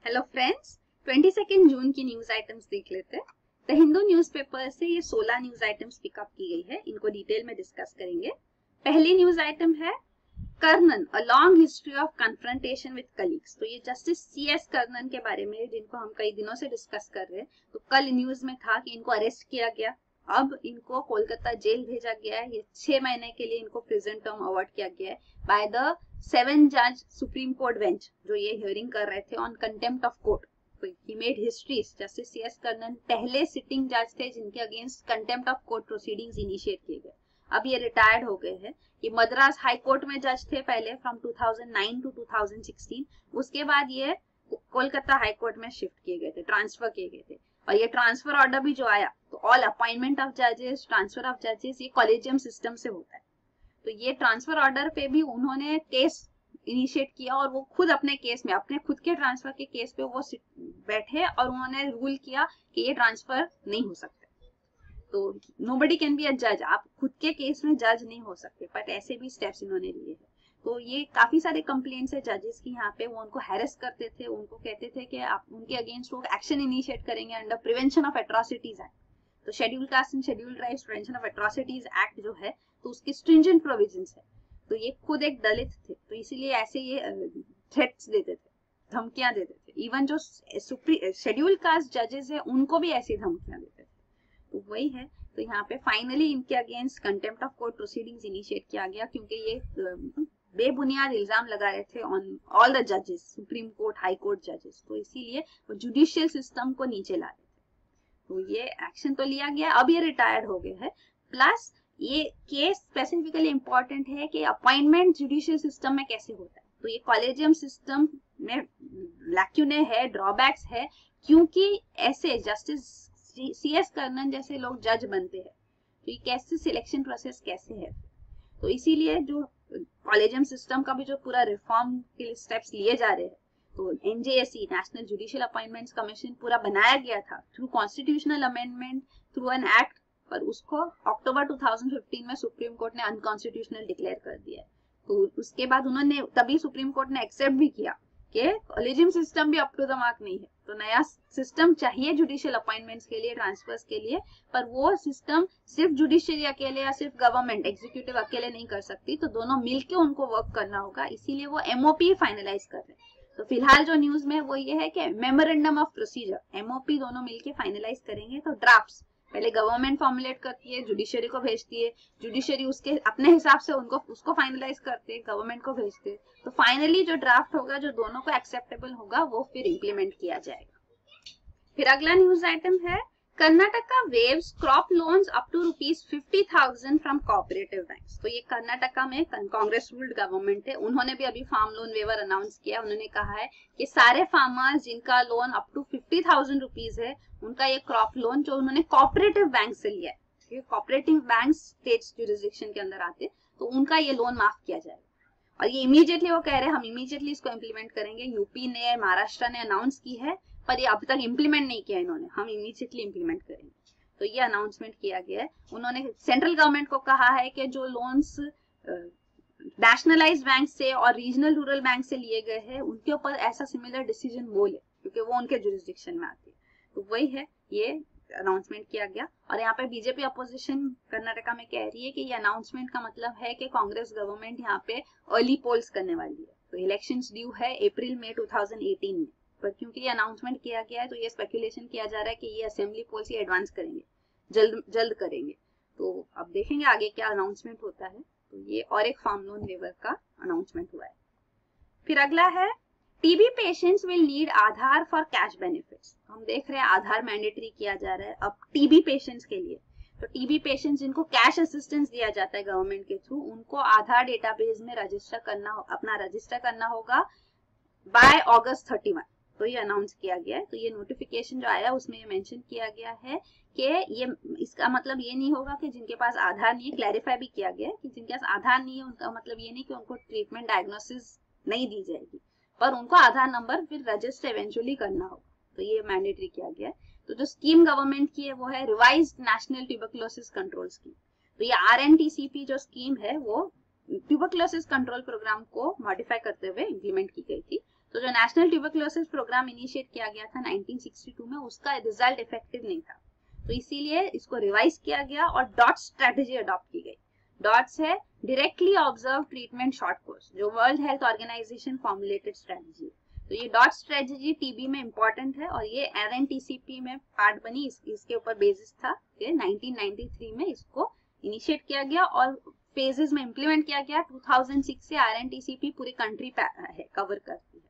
Hello friends, 22 जून की news items देख लेते हैं। द हिंदू न्यूज़पेपर से ये 16 न्यूज आइटम्स पिकअप की गई है, इनको डिटेल में डिस्कस करेंगे। पहली न्यूज आइटम है Karnan, a long history of confrontation with colleagues. तो ये जस्टिस CS कर्नन के बारे में, जिनको हम कई दिनों से डिस्कस कर रहे हैं। तो कल न्यूज में था कि इनको अरेस्ट किया गया, अब इनको कोलकाता जेल भेजा गया है। ये 6 महीने के लिए इनको प्रिजन टर्म अवार्ड किया गया है बाय द 7 जज सुप्रीम कोर्ट बेंच, जो ये हियरिंग कर रहे थे ऑन कंटेम्प्ट ऑफ कोर्ट। तो he made history. Justice CS Karnan पहले सिटिंग जज थे जिनके against contempt of court proceedings initiate किए गए। अब ये रिटायर्ड हो गए हैं। ये मद्रास हाई कोर्ट में जज थे पहले फ्रॉम 2009 टू 2016। उसके बाद ये कोलकाता हाई कोर्ट में शिफ्ट किए गए थे, ट्रांसफर किए गए थे। और ये ट्रांसफर ऑर्डर भी जो आया, तो ऑल अपॉइंटमेंट ऑफ जजेस, ट्रांसफर ऑफ जजेस, ये कॉलेजियम सिस्टम से होता है। तो ये ट्रांसफर ऑर्डर पे भी उन्होंने केस इनिशिएट किया और वो खुद अपने केस में, अपने खुद के ट्रांसफर के केस पे वो बैठे और उन्होंने रूल किया कि ये ट्रांसफर नहीं हो सकते। तो नोबडी कैन बी अ जज, आप खुद के केस में जज नहीं हो सकते, बट ऐसे भी स्टेप्स इन्होंने लिए हैं। तो ये काफी सारे कंप्लेंट्स है जजेस की यहाँ पे। वो उनको हैरेस करते थे, उनको कहते थे कि आप उनके अगेंस्ट वो एक्शन इनिशिएट करेंगे under prevention of atrocities act. तो schedule caste and schedule tribes prevention of atrocities act जो है, तो उसके स्ट्रिंजेंट प्रोविजंस है। तो ये खुद एक दलित थे, तो इसीलिए ऐसे ये थ्रेट्स देते थे, धमकियां देते थे। इवन जो शेड्यूल कास्ट जजेस है उनको भी ऐसी धमकियां देते थे। तो वही है। तो यहाँ पे फाइनली इनके against contempt of court proceedings initiate किया गया, क्योंकि ये बेबुनियाद इल्जाम लगा रहे थे ऑन ऑल द जजेस, सुप्रीम कोर्ट, हाई कोर्ट जजेस। तो इसीलिए वो जुडिशियल सिस्टम को नीचे ला रहे थे। तो ये एक्शन तो लिया गया, अब ये रिटायर्ड हो गए हैं। प्लस ये केस स्पेसिफिकली इंपॉर्टेंट है कि अपॉइंटमेंट जुडिशियल सिस्टम में कैसे होता है। तो ये कॉलेजियम सिस्टम में लैक्यूने है, ड्रॉबैक्स है, क्योंकि ऐसे जस्टिस CS कर्नन जैसे लोग जज बनते हैं, तो ये कैसे सिलेक्शन प्रोसेस कैसे है। तो इसीलिए जो कॉलेजियम सिस्टम का भी जो पूरा रिफॉर्म के लिए स्टेप्स लिए जा रहे हैं, तो NJSC, national judicial appointments commission पूरा बनाया गया था through constitutional amendment, through an act, पर उसको अक्टूबर 2015 में सुप्रीम कोर्ट ने अनकॉन्स्टिट्यूशनल डिक्लेयर कर दिया। तो उसके बाद उन्होंने, तभी सुप्रीम कोर्ट ने एक्सेप्ट भी किया कि कॉलेजियम सिस्टम भी अप टू द मार्क नहीं है। तो नया सिस्टम चाहिए जुडिशियल अपॉइंटमेंट्स के लिए, ट्रांसफर्स के लिए, पर वो सिस्टम सिर्फ जुडिशियरी अकेले या सिर्फ गवर्नमेंट एग्जीक्यूटिव अकेले नहीं कर सकती, तो दोनों मिलके उनको वर्क करना होगा। इसीलिए वो MOP फाइनलाइज कर रहे हैं। तो फिलहाल जो न्यूज में वो ये है कि मेमोरेंडम ऑफ प्रोसीजर, MOP दोनों मिलके फाइनलाइज करेंगे। तो ड्राफ्ट पहले गवर्नमेंट फॉर्मुलेट करती है, जुडिशरी को भेजती है, जुडिशरी उसके अपने हिसाब से उसको फाइनलाइज करते हैं, गवर्नमेंट को भेजते हैं। तो फाइनली जो ड्राफ्ट होगा, जो दोनों को एक्सेप्टेबल होगा, वो फिर इम्प्लीमेंट किया जाएगा। फिर अगला न्यूज आइटम है Karnataka waives crop loans up to ₹50,000 from cooperative banks. तो ये कर्नाटका में कांग्रेस रूल्ड गवर्नमेंट है, उन्होंने भी अभी फार्म लोन वेवर अनाउंस किया। उन्होंने कहा है कि सारे फार्मर्स जिनका लोन अप टू ₹50,000 है, उनका ये क्रॉप लोन जो उन्होंने कोऑपरेटिव बैंक से लिया है, ये कोऑपरेटिव बैंक स्टेट जुरिसडिक्शन के अंदर आते, तो उनका ये लोन माफ किया जाएगा। और ये इमीडिएटली वो कह रहे हैं हम इमीडिएटली इसको इम्प्लीमेंट करेंगे। यूपी ने, महाराष्ट्र ने अनाउंस की है, पर ये अब तक इम्प्लीमेंट नहीं किया इन्होंने, हम इमीडिएटली इम्प्लीमेंट करेंगे। तो ये अनाउंसमेंट किया गया है। उन्होंने सेंट्रल गवर्नमेंट को कहा है कि जो लोन्स नेशनलाइज्ड बैंक से और रीजनल रूरल बैंक से लिए गए हैं, उनके ऊपर ऐसा सिमिलर डिसीजन वो ले, क्योंकि वो उनके जुरिसडिक्शन में आती है। तो वही है, ये अनाउंसमेंट किया गया। और यहाँ पे बीजेपी अपोजिशन कर्नाटका में कह रही है कि ये अनाउंसमेंट का मतलब है कि कांग्रेस गवर्नमेंट यहाँ पे अर्ली पोल्स करने वाली है। तो इलेक्शंस ड्यू है अप्रैल-मई 2018 में, पर क्योंकि ये अनाउंसमेंट किया गया है, तो ये स्पेकुलेशन किया जा रहा है कि ये असेंबली पोल्स ये एडवांस करेंगे, जल्द करेंगे। तो अब देखेंगे आगे क्या अनाउंसमेंट होता है। तो ये और एक फार्म लोन वेवर का अनाउंसमेंट हुआ है। फिर अगला है TB patients will need Aadhaar for cash benefits. हम देख रहे हैं आधार मैंडेटरी किया जा रहा है अब TB पेशेंट्स के लिए। तो TB पेशेंट्स जिनको कैश असिस्टेंस दिया जाता है गवर्नमेंट के थ्रू, उनको आधार डेटाबेस में अपना रजिस्टर करना होगा बाय August 31। तो ये अनाउंस किया गया है। तो ये नोटिफिकेशन जो आया उसमें ये मेंशन किया गया है कि ये, इसका मतलब ये नहीं होगा कि जिनके पास आधार नहीं है, क्लैरिफाई भी किया गया है कि जिनके पास आधार नहीं है उनका मतलब ये नहीं कि उनको ट्रीटमेंट डायग्नोसिस नहीं दी जाएगी, पर उनको आधार नंबर फिर रजिस्टर इवेंचुअली करना होगा। तो ये मैंडेटरी किया गया है। तो जो स्कीम गवर्नमेंट की है वो है revised national tuberculosis control scheme. तो ये RNTCP जो स्कीम है वो ट्यूबरकुलोसिस कंट्रोल प्रोग्राम को मॉडिफाई करते हुए इम्प्लीमेंट की गई थी। तो जो नेशनल ट्यूबरक्लोसिस प्रोग्राम इनिशिएट किया गया था 1962 में, उसका रिजल्ट इफेक्टिव नहीं था, तो इसीलिए इसको रिवाइज किया गया और डॉट्स स्ट्रेटेजी अडॉप्ट की गई। डॉट्स है directly observe treatment short course, जो World Health Organization formulated strategy है। तो ये डॉट स्ट्रेटेजी टीबी में इंपॉर्टेंट है और ये RNTCP में पार्ट बनी, इसके ऊपर बेसिस था। 1993 में इसको इनिशिएट किया गया और फेजेस में इंप्लीमेंट किया गया। 2006 से RNTCP पूरे कंट्री पे है, कवर करती है।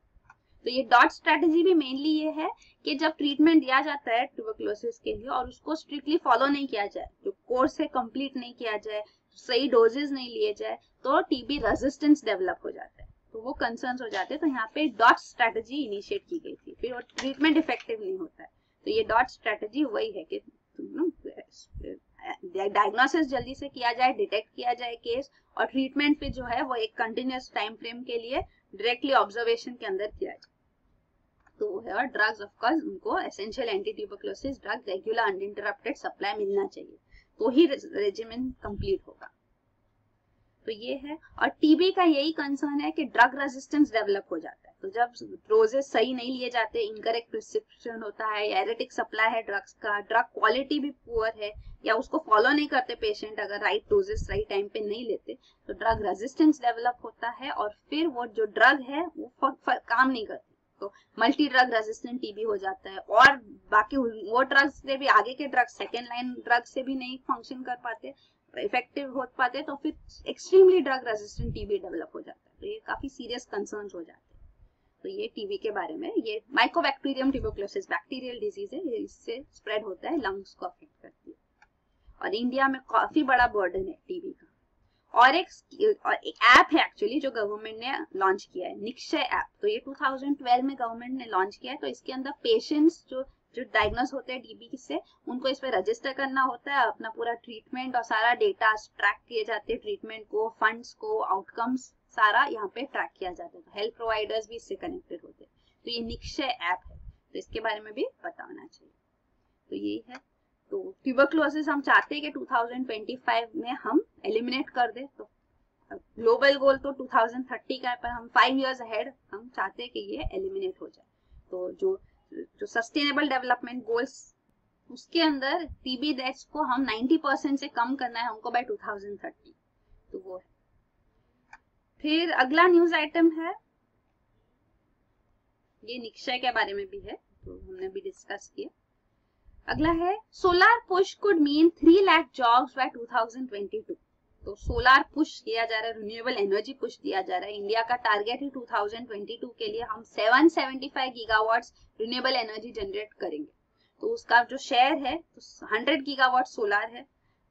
तो ये डॉट स्ट्रेटेजी भी मेनली ये है कि जब ट्रीटमेंट दिया जाता है ट्यूबरक्लोसिस के लिए और उसको स्ट्रिक्टली फॉलो नहीं किया जाए, जो कोर्स है कंप्लीट नहीं किया जाए, सही डोजेस नहीं लिए जाए, तो टीबी रेजिस्टेंस डेवलप हो जाता है, तो वो कंसर्न्स हो जाते हैं। तो यहाँ पे डॉट स्ट्रेटेजी इनिशिएट की गई थी, फिर वो ट्रीटमेंट इफेक्टिव नहीं होता है। तो ये डॉट स्ट्रेटेजी वही है कि डायग्नोसिस जल्दी से किया जाए, डिटेक्ट किया जाए केस, और ट्रीटमेंट पे जो है वो एक कंटिन्यूअस टाइम फ्रेम के लिए डायरेक्टली ऑब्जर्वेशन के अंदर किया जाए। तो वो है, और ड्रग्स ऑफ कोर्स उनको essential anti tuberculosis drug regular uninterrupted supply मिलना चाहिए, तो ही रेजिमेन कंप्लीट होगा। तो ये है, और टीबी का यही कंसर्न है कि ड्रग रेजिस्टेंस डेवलप हो जाता है। तो जब डोजेस सही नहीं लिए जाते, इनकरेक्ट प्रिस्क्रिप्शन होता है, एरेटिक सप्लाई है ड्रग्स का, ड्रग क्वालिटी भी पुअर है, या उसको फॉलो नहीं करते पेशेंट, अगर राइट डोजेस सही टाइम पे नहीं लेते, तो ड्रग रेजिस्टेंस डेवलप होता है और फिर वो जो ड्रग है वो काम नहीं करती, तो मल्टी ड्रग रेजिस्टेंट टीबी हो जाता है। और बाकी वो ड्रग्स से भी आगे के ड्रग्स, सेकेंड लाइन ड्रग से भी नहीं फंक्शन कर पाते, इफेक्टिव हो पाते, तो फिर extremely drug resistant TB develop हो जाता है। तो ये काफी सीरियस कंसर्न्स हो जाते हैं। तो ये टीबी के बारे में, ये माइकोबैक्टीरियम ट्यूबरक्लोसिस बैक्टीरियल डिजीज है, इससे स्प्रेड होता है, लंग्स को अफेक्ट करती है, और इंडिया में काफी बड़ा बर्डन है टीबी का। और एक ऐप है एक्चुअली जो गवर्नमेंट ने लॉन्च किया है, निक्षय ऐप। तो ये 2012 में गवर्नमेंट ने लॉन्च किया है। तो इसके अंदर पेशेंट्स जो डायग्नोस होते हैं टीबी से, उनको इस पे रजिस्टर करना होता है, अपना पूरा ट्रीटमेंट और सारा डेटा ट्रैक किए जाते हैं, ट्रीटमेंट को, फंड्स को, आउटकम्स सारा यहाँ पे ट्रैक किया जाता है। तो हेल्थ प्रोवाइडर्स भी इससे कनेक्टेड होते हैं। तो ये निक्षय ऐप है, तो इसके बारे में भी पता होना चाहिए। तो यही है। तो ट्यूबरक्लोसिस हम चाहते हैं कि 2025 में हम एलिमिनेट कर दे। तो ग्लोबल गोल तो 2030 का है, पर हम 5 इयर्स अहेड हम चाहते हैं कि ये एलिमिनेट हो जाए। तो जो सस्टेनेबल डेवलपमेंट गोल्स, उसके अंदर टीबी डेथ्स को हम 90% से कम करना है हमको बाय 2030। तो वो है। फिर अगला न्यूज आइटम है, ये निक्षय के बारे में भी है, तो हमने भी डिस्कस किया। अगला है, solar push could mean 3 lakh jobs by 2022। तो सोलार पुश किया जा रहा है, रिन्यूएबल एनर्जी पुश दिया जा रहा है। इंडिया का टारगेट है 2022 के लिए हम 775 गीगावाट्स रिन्यूएबल एनर्जी जनरेट करेंगे। तो उसका जो शेयर है, तो 100 गीगावाट सोलार है,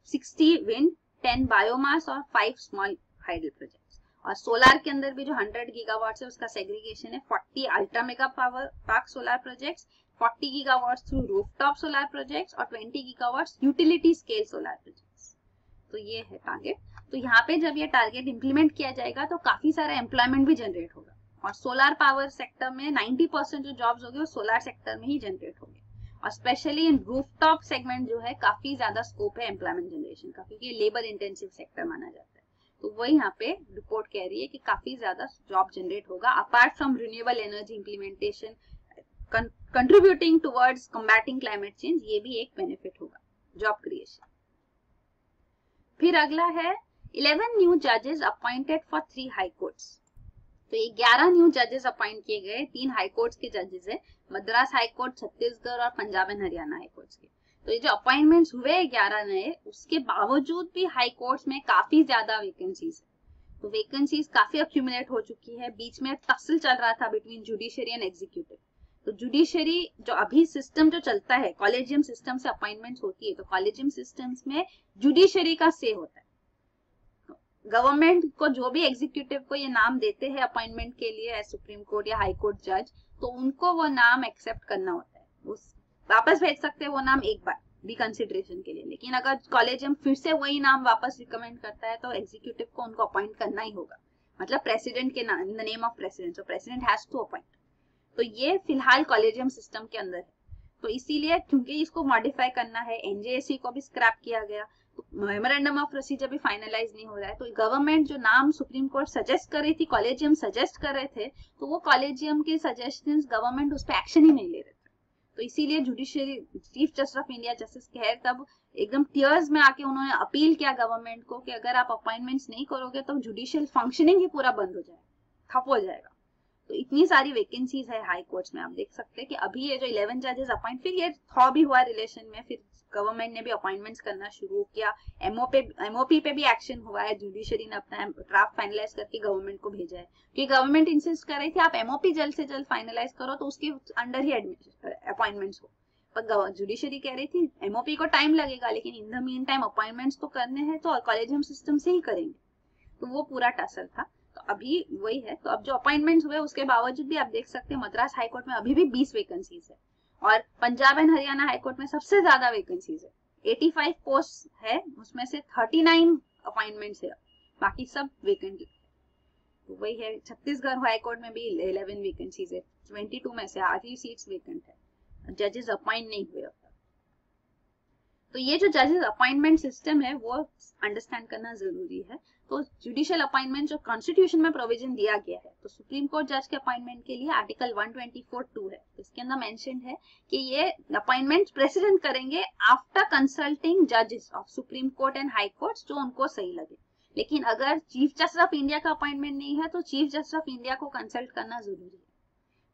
60 विंड, 10 बायोमास और 5 स्मॉल हाइडल प्रोजेक्ट्स। और सोलार के अंदर भी जो 100 गीगावाट है उसका सेग्रीगेशन है 40 ultra mega power park solar projects, 40 gigawatt through rooftop solar projects और 20 gigawatt utility scale solar projects. तो ये है टारगेट। तो यहाँ पे जब ये टारगेट इंप्लीमेंट किया जाएगा तो काफी सारा एम्प्लॉयमेंट भी जनरेट होगा, और सोलार पावर सेक्टर में 90% जो जॉब्स होंगे वो सोलार सेक्टर में ही जनरेट होंगे। और स्पेशली इन रूफटॉप सेगमेंट जो है काफी ज्यादा स्कोप है एम्प्लॉयमेंट जनरेशन का, क्योंकि लेबर इंटेंसिव सेक्टर माना जाता है। तो वही यहाँ पे रिपोर्ट कह रही है कि काफी ज्यादा जॉब जनरेट होगा, apart from renewable energy implementation contributing towards combating climate change, ये भी एक बेनिफिट होगा जॉब क्रिएशन। फिर अगला है 11 न्यू जजेस अपॉइंटेड फॉर 3 हाई कोर्ट्स। तो ये 11 न्यू जजेस अपॉइंट किए गए, 3 हाई कोर्ट्स के जजेस है, मद्रास हाई कोर्ट, छत्तीसगढ़ और Punjab and Haryana high courts के। तो ये जो अपॉइंटमेंट्स हुए 11 नए, उसके बावजूद भी हाई कोर्ट्स में काफी ज्यादा वैकेंसीज है। तो वैकेंसीज काफी अक्यूमुलेट हो चुकी है। बीच में टसल चल रहा था बिटवीन जुडिशरी एंड एग्जीक्यूटिव। तो जुडिशरी जो अभी सिस्टम जो चलता है, कॉलेजियम सिस्टम से अपॉइंटमेंट्स होती है, तो कॉलेजियम सिस्टम्स में जुडिशरी का से होता है। गवर्नमेंट को जो भी एग्जीक्यूटिव को ये नाम देते हैं अपॉइंटमेंट के लिए, सुप्रीम कोर्ट या हाई कोर्ट जज, तो उनको वो नाम एक्सेप्ट करना होता है, उस वापस भेज सकते हैं वो नाम एक बार रिकंसिडरेशन के लिए। लेकिन अगर कॉलेजियम फिर से वही नाम वापस रिकमेंड करता है तो एग्जीक्यूटिव को उनको अपॉइंट करना ही होगा, मतलब प्रेसिडेंट के नाम, in the name of president, so president has to appoint. तो ये फिलहाल कॉलेजियम सिस्टम के अंदर है। तो इसीलिए क्योंकि इसको मॉडिफाई करना है, एनजेएसी को भी स्क्रैप किया गया, मेमोरेंडम ऑफ प्रोसीजर भी फाइनलाइज नहीं हो रहा है, तो गवर्नमेंट जो नाम सुप्रीम कोर्ट सजेस्ट कर रही थी, कॉलेजियम सजेस्ट कर रहे थे, तो वो कॉलेजियम के सजेशंस गवर्नमेंट उस पर एक्शन ही नहीं ले रहे थे। तो इसीलिए judiciary chief justice of India justice खैर तब एकदम टीयर्स में आके उन्होंने अपील किया गवर्नमेंट को कि अगर आप अपॉइंटमेंट्स नहीं करोगे तो जुडिशियल फंक्शनिंग ही पूरा बंद हो जाएगा, ठप हो जाएगा। तो इतनी सारी वैकेंसीज है हाई कोर्ट्स में, आप देख सकते हैं कि अभी ये जो 11 जजेस अपॉइंट, फिर ये थॉ भी हुआ रिलेशन में, फिर गवर्नमेंट ने भी अपॉइंटमेंट्स करना शुरू किया, एमओपी पे भी एक्शन हुआ है, जुडिशरी ने अपना ड्राफ्ट फाइनलाइज करके गवर्नमेंट को भेजा है, क्योंकि गवर्नमेंट इंसिस्ट कर रही थी आप एमओपी जल्द से जल्द फाइनलाइज करो तो उसके अंडर ही अपॉइंटमेंट्स हो, पर जुडिशरी कह रही थी एमओपी को टाइम लगेगा लेकिन in the mean time appointments तो करने हैं तो कॉलेजियम सिस्टम से ही करेंगे, तो वो पूरा टसल था। तो अभी वही है, तो अब जो अपॉइंटमेंट्स हुए उसके बावजूद भी आप देख सकते हैं मद्रास हाईकोर्ट में अभी भी 20 वैकेंसीज है और पंजाब एंड हरियाणा हाईकोर्ट में सबसे ज्यादा वैकेंसीज है, 85 पोस्ट है, उसमें से 39 अपॉइंटमेंट्स है, बाकी सब वैकेंट। तो वही है, छत्तीसगढ़ हाईकोर्ट में भी 11 वैकेंसीज है, 22 में से आधी सीट्स वैकेंट है, जजेस अपॉइंट नहीं हुए अब तक। तो ये जो जजेस अपॉइंटमेंट सिस्टम है वो अंडरस्टैंड करना जरूरी है। तो जुडिशियल अपॉइंटमेंट जो कॉन्स्टिट्यूशन में प्रोविजन दिया गया है, तो सुप्रीम कोर्ट जज के अपॉइंटमेंट के लिए आर्टिकल 124(2) है, तो इसके अंदर मेंशन्ड है कि ये अपॉइंटमेंट प्रेसिडेंट करेंगे आफ्टर कंसल्टिंग जजेस of supreme court and high courts, जो उनको सही लगे। लेकिन अगर चीफ जस्टिस ऑफ इंडिया का अपॉइंटमेंट नहीं है तो चीफ जस्टिस ऑफ इंडिया को कंसल्ट करना जरूरी है,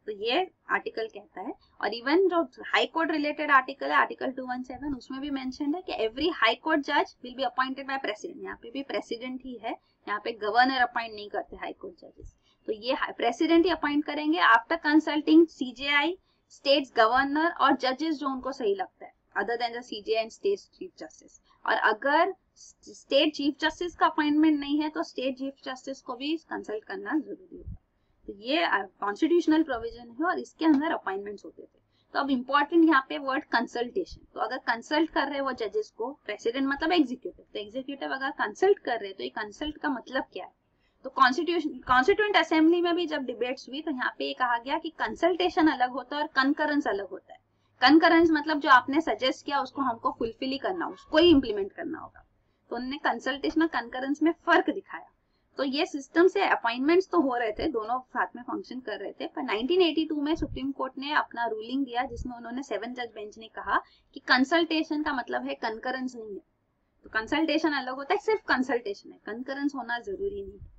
तो ये आर्टिकल कहता है। और इवन जो हाई कोर्ट रिलेटेड आर्टिकल है आर्टिकल 217, उसमें भी मेंशन है कि एवरी हाई कोर्ट जज will be appointed by president, यहाँ पे भी प्रेसिडेंट ही है, यहाँ पे गवर्नर अपॉइंट नहीं करते हाई कोर्ट जजेस, तो ये प्रेसिडेंट ही अपॉइंट करेंगे after consulting CJI, states governor और जजेस जो उनको सही लगता है other than the CJI and state chief justice. और अगर स्टेट चीफ जस्टिस का अपॉइंटमेंट नहीं है तो स्टेट चीफ जस्टिस को भी कंसल्ट करना जरूरी होगा। तो ये कॉन्स्टिट्यूशनल प्रोविजन है और इसके अंदर अपॉइंटमेंट्स होते थे। तो अब इम्पोर्टेंट यहाँ पे वर्ड कंसल्टेशन, तो अगर कंसल्ट कर रहे हैं वो जजेस को, प्रेसिडेंट मतलब एग्जीक्यूटिव, तो एग्जीक्यूटिव अगर कंसल्ट कर रहे हैं तो ये कंसल्ट का मतलब क्या है। तो कॉन्स्टिट्यूएंट असेंबली में भी जब डिबेट्स हुई तो यहाँ पे ये कहा गया कि कंसल्टेशन अलग होता है और कंकरेंस अलग होता है। कंकरेंस मतलब जो आपने सजेस्ट किया उसको हमको फुलफिल ही करना, उसको ही इम्प्लीमेंट करना होगा, तो उन्होंने कंसल्टेशन और कंकरेंस में फर्क दिखाया। तो ये सिस्टम से अपॉइंटमेंट्स तो हो रहे थे, दोनों साथ में फंक्शन कर रहे थे, पर 1982 में सुप्रीम कोर्ट ने अपना रूलिंग दिया जिसमें उन्होंने 7 जज बेंच ने कहा कि कंसल्टेशन का मतलब है कंकरेंस नहीं है। तो कंसल्टेशन अलग होता है, सिर्फ कंसल्टेशन है, कंकरेंस होना जरूरी नहीं है।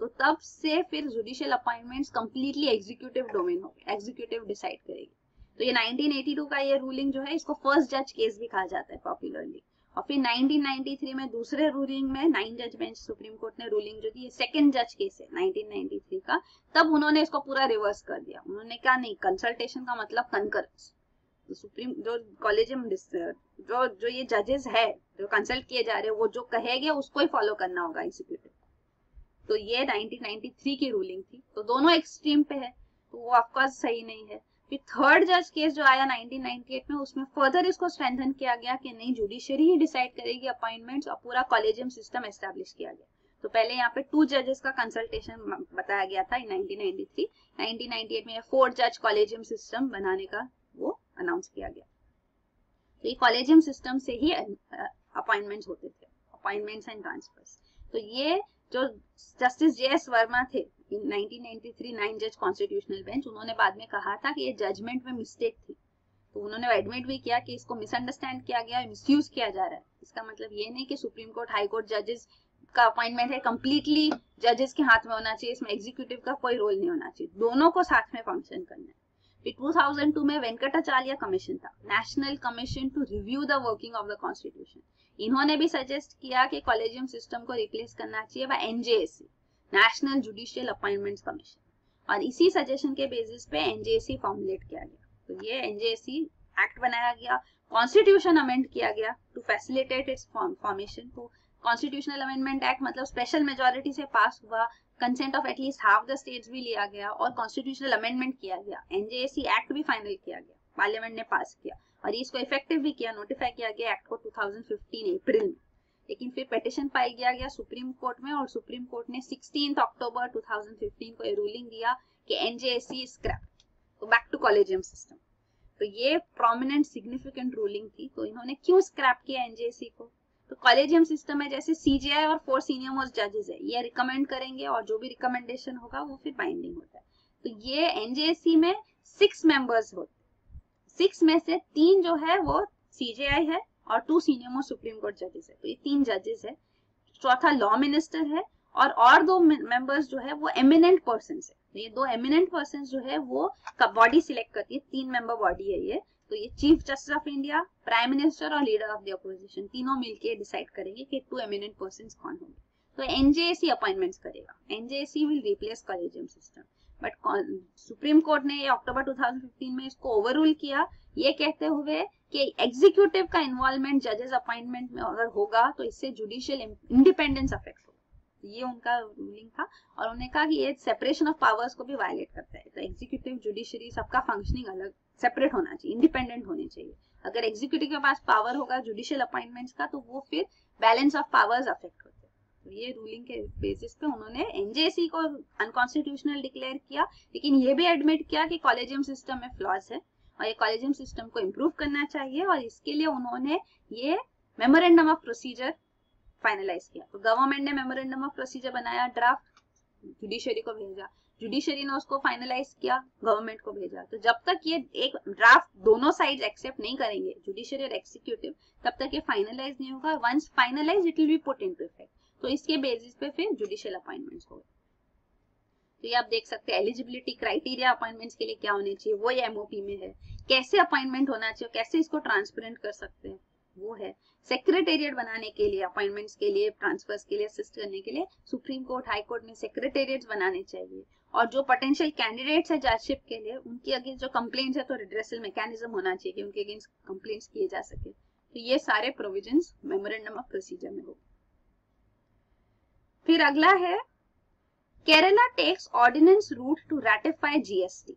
तो तब से फिर judicial appointments completely executive domain हो गए, एग्जीक्यूटिव डिसाइड करेगी। तो ये 1982 का ये रूलिंग जो है इसको फर्स्ट जज केस भी कहा जाता है पॉपुलरली। और फिर 1993 में दूसरे रूलिंग में 9 जज बेंच सुप्रीम कोर्ट ने रूलिंग जो दी, ये सेकंड जज केस है 1993 का, तब उन्होंने इसको पूरा रिवर्स कर दिया। उन्होंने कहा नहीं, कंसल्टेशन का मतलब कंकरेंस। तो सुप्रीम जो कॉलेजियम जो ये जजेस है जो कंसल्ट किए जा रहे हैं वो जो कहेंगे उसको ही फॉलो करना होगा एग्जीक्यूटिव। तो ये 1993 की रूलिंग थी, तो दोनों एक्सट्रीम पे है, तो वो ऑफकोर्स सही नहीं है। फिर थर्ड जज केस जो आया 1998 में, उसमें फर्दर इसको स्ट्रेंथन किया गया कि नहीं, जुडिशरी ही डिसाइड करेगी अपॉइंटमेंट्स, और पूरा कॉलेजियम सिस्टम एस्टेब्लिश किया गया। तो पहले यहाँ पे 2 जजेस का कंसल्टेशन बताया गया था 1993, 1998 में 4 जज कॉलेजियम सिस्टम बनाने का वो अनाउंस किया गया। तो ये कॉलेजियम सिस्टम से ही अपॉइंटमेंट्स होते थे, अपॉइंटमेंट्स एंड ट्रांसफर्स। तो ये जो जस्टिस JS वर्मा थे इन 1993 9 जज कॉन्स्टिट्यूशनल बेंच, उन्होंने बाद में कहा था कि ये जजमेंट में मिस्टेक थी, तो उन्होंने एडमिट भी किया कि इसको मिसअंडरस्टैंड किया गया, मिसयूज किया जा रहा है। इसका मतलब ये नहीं कि सुप्रीम कोर्ट हाई कोर्ट जजेस का अपॉइंटमेंट है कंप्लीटली जजेस के हाथ में होना चाहिए, इसमें एग्जीक्यूटिव का कोई रोल नहीं होना चाहिए, दोनों को साथ में फंक्शन करना है। फिर 2002 में वेंकटाचार्य कमीशन था, national commission to review the working of the constitution. इन्होंने भी सजेस्ट किया कि कॉलेजियम सिस्टम को रिप्लेस करना चाहिए by NJSC, national judicial appointments commission, और इसी सजेशन के बेसिस पे NJSC फॉर्मुलेट किया गया। तो ये NJSC एक्ट बनाया गया, कॉन्स्टिट्यूशन अमेंड किया गया टू फैसिलिटेट इट्स फॉर्मेशन। तो कॉन्स्टिट्यूशनल अमेंडमेंट एक्ट मतलब स्पेशल मेजोरिटी से पास हुआ, consent of at least half the states भी लिया गया और कॉन्स्टिट्यूशनल अमेंडमेंट किया गया। NJSC एक्ट भी फाइनल किया गया, पार्लियामेंट ने पास किया और इसको इफेक्टिव भी किया, नोटिफाई किया गया एक्ट को 2015 अप्रैल में। लेकिन फिर पिटीशन फाइल किया गया सुप्रीम कोर्ट में और सुप्रीम कोर्ट ने 16 अक्टूबर 2015 को ये रूलिंग दिया कि NJSC स्क्रैप, तो बैक टू कॉलेजियम सिस्टम। तो ये प्रोमिनेंट सिग्निफिकेंट रूलिंग थी। तो इन्होंने क्यों स्क्रैप किया NJSC को, तो कॉलेजियम सिस्टम में जैसे सीजीआई और 4 सीनियर मोस्ट जजेस है, ये रिकमेंड करेंगे और जो भी रिकमेंडेशन होगा वो फिर बाइंडिंग होता है। तो ये एनजेएससी में 6 मेंबर्स होते हैं, 6 में से 3 जो है वो सीजीआई है और 2 सीनियर मोस्ट सुप्रीम कोर्ट जजेस है। तो ये 3 जजेस है, चौथा लॉ मिनिस्टर है और 2 मेंबर्स जो है वो एमिनेंट पर्सन है। तो ये 2 एमिनेंट पर्सन जो है वो बॉडी सिलेक्ट करती है, 3 मेंबर बॉडी है ये। तो ये chief justice of India, prime minister और लीडर ऑफ द अपोजिशन तीनों मिलके डिसाइड करेंगे कि 2 एमिनेंट पर्संस कौन होंगे। तो एनजेएसी अपॉइंटमेंट्स करेगा, NJAC will replace collegium system. But supreme court ने अक्टूबर 2015 में इसको ओवररूल किया, ये कहते हुए कि एग्जीक्यूटिव का इन्वॉल्वमेंट जजेस अपॉइंटमेंट में अगर होगा तो इससे जुडिशियल इंडिपेंडेंस अफेक्ट होगा। ये उनका रूलिंग था और उन्होंने कहा कि ये सेपरेशन ऑफ पावर्स को भी वायलेट करता है। तो एग्जीक्यूटिव जुडिशरी सबका फंक्शनिंग अलग सेपरेट होना चाहिए, इंडिपेंडेंट होने चाहिए। अगर एग्जीक्यूटिव के पास पावर होगा जुडिशियल अपॉइंटमेंट्स का तो वो फिर बैलेंस ऑफ पावर्स अफेक्ट होते हैं। तो ये रूलिंग के बेसिस पे उन्होंने एनजेएसी को अनकॉन्स्टिट्यूशनल डिक्लेयर किया, लेकिन ये भी एडमिट किया कि कॉलेजियम सिस्टम में फ्लॉज है और ये कॉलेजियम सिस्टम को इम्प्रूव करना चाहिए और इसके लिए उन्होंने ये मेमोरेंडम ऑफ प्रोसीजर फाइनलाइज किया। तो गवर्नमेंट ने मेमोरेंडम ऑफ प्रोसीजर बनाया, ड्राफ्ट जुडिशरी को भेजा, जुडिशरी ने उसको फाइनलाइज किया, गवर्नमेंट को भेजा। तो जब तक ये एक ड्राफ्ट दोनों साइड्स एक्सेप्ट नहीं करेंगे, जुडिशरी और एग्जीक्यूटिव, तब तक ये फाइनलाइज नहीं होगा। Once finalize it will be put into effect. तो इसके बेसिस पे फिर जुडिशियल अपॉइंटमेंट्स होंगे। तो ये आप देख सकते हैं एलिजिबिलिटी क्राइटेरिया अपॉइंटमेंट्स के लिए क्या होने चाहिए, वो ये एमओपी में है। कैसे अपॉइंटमेंट होना चाहिए, कैसे इसको ट्रांसपेरेंट कर सकते हैं, वो है। सेक्रेटेरिएट बनाने के लिए, अपॉइंटमेंट्स के लिए, ट्रांसफर्स के लिए असिस्ट करने के लिए सुप्रीम कोर्ट, हाई कोर्ट में सेक्रेटेरिएट्स बनाने चाहिए। और जो पोटेंशियल कैंडिडेट्स है जजशिप के लिए, उनकी अगेंस्ट जो कंप्लेंट्स है तो रिड्रेसल मैकेनिज्म होना चाहिए कि उनके अगेंस्ट कंप्लेंट्स किए जा सके। तो ये सारे प्रोविजंस मेमोरेंडम ऑफ प्रोसीजर में हो। फिर अगला है Kerala takes ordinance route to ratify GST.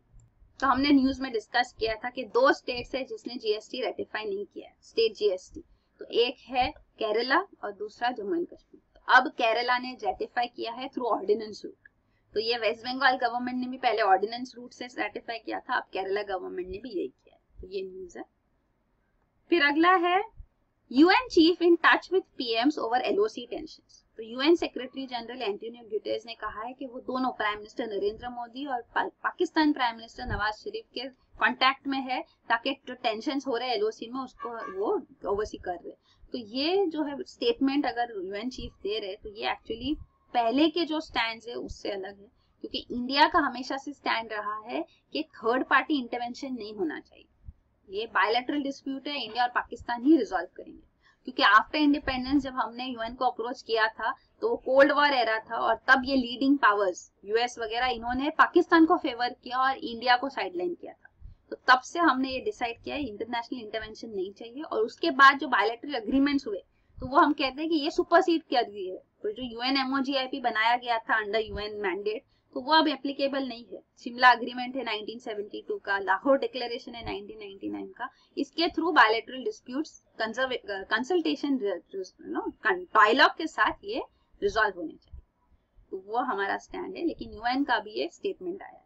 तो हमने न्यूज में डिस्कस किया था कि 2 स्टेट्स है जिसने जीएसटी रेटिफाई नहीं किया है, स्टेट जीएसटी। तो एक है केरला और दूसरा जम्मू एंड कश्मीर। तो अब केरला ने रेटिफाई किया है थ्रू ऑर्डिनेंस रूट। तो ये वेस्ट बंगाल गवर्नमेंट ने भी पहले ऑर्डिनेंस रूट से रेटिफाई किया था, अब केरला गवर्नमेंट ने भी यही किया है। तो ये न्यूज है। फिर अगला है UN chief in touch with PMs over LOC tensions. तो UN secretary general Antonio Guterres ने कहा है कि वो दोनों प्राइम मिनिस्टर नरेंद्र मोदी और पाकिस्तान प्राइम मिनिस्टर नवाज शरीफ के कांटेक्ट में है, ताकि जो टेंशंस हो रहे हैं एलओसी में उसको वो ओवरसी कर रहे। तो ये जो है स्टेटमेंट अगर यूएन चीफ दे रहे तो ये एक्चुअली पहले के जो स्टैंड है उससे अलग है, क्योंकि इंडिया का हमेशा से स्टैंड रहा है कि थर्ड पार्टी इंटरवेंशन नहीं होना चाहिए। ये बायलैटरल डिस्प्यूट है, इंडिया और पाकिस्तान ही रिजॉल्व करेंगे। क्योंकि आफ्टर इंडिपेंडेंस जब हमने यूएन को अप्रोच किया था तो वो कोल्ड वॉर एरा था और तब ये लीडिंग पावर्स यूएस वगैरह इन्होंने पाकिस्तान को फेवर किया और इंडिया को साइडलाइन किया था। तो तब से हमने ये डिसाइड किया है इंटरनेशनल इंटरवेंशन नहीं चाहिए। और उसके बाद जो बायलैटरल एग्रीमेंट्स हुए तो वो हम कहते हैं कि ये सुपरसीड कर दी है। तो जो यूएन एमओजीआईपी बनाया गया था अंडर यूएन मैंडेट, तो वो अब एप्लीकेबल नहीं है। शिमला एग्रीमेंट है 1972 का, लाहौर डिक्लेरेशन है 1999 का। इसके through bilateral disputes consultation dialogue के साथ ये रिजॉल्व होने चाहिए। तो वो हमारा स्टैंड है। लेकिन यूएन का भी एक स्टेटमेंट आया है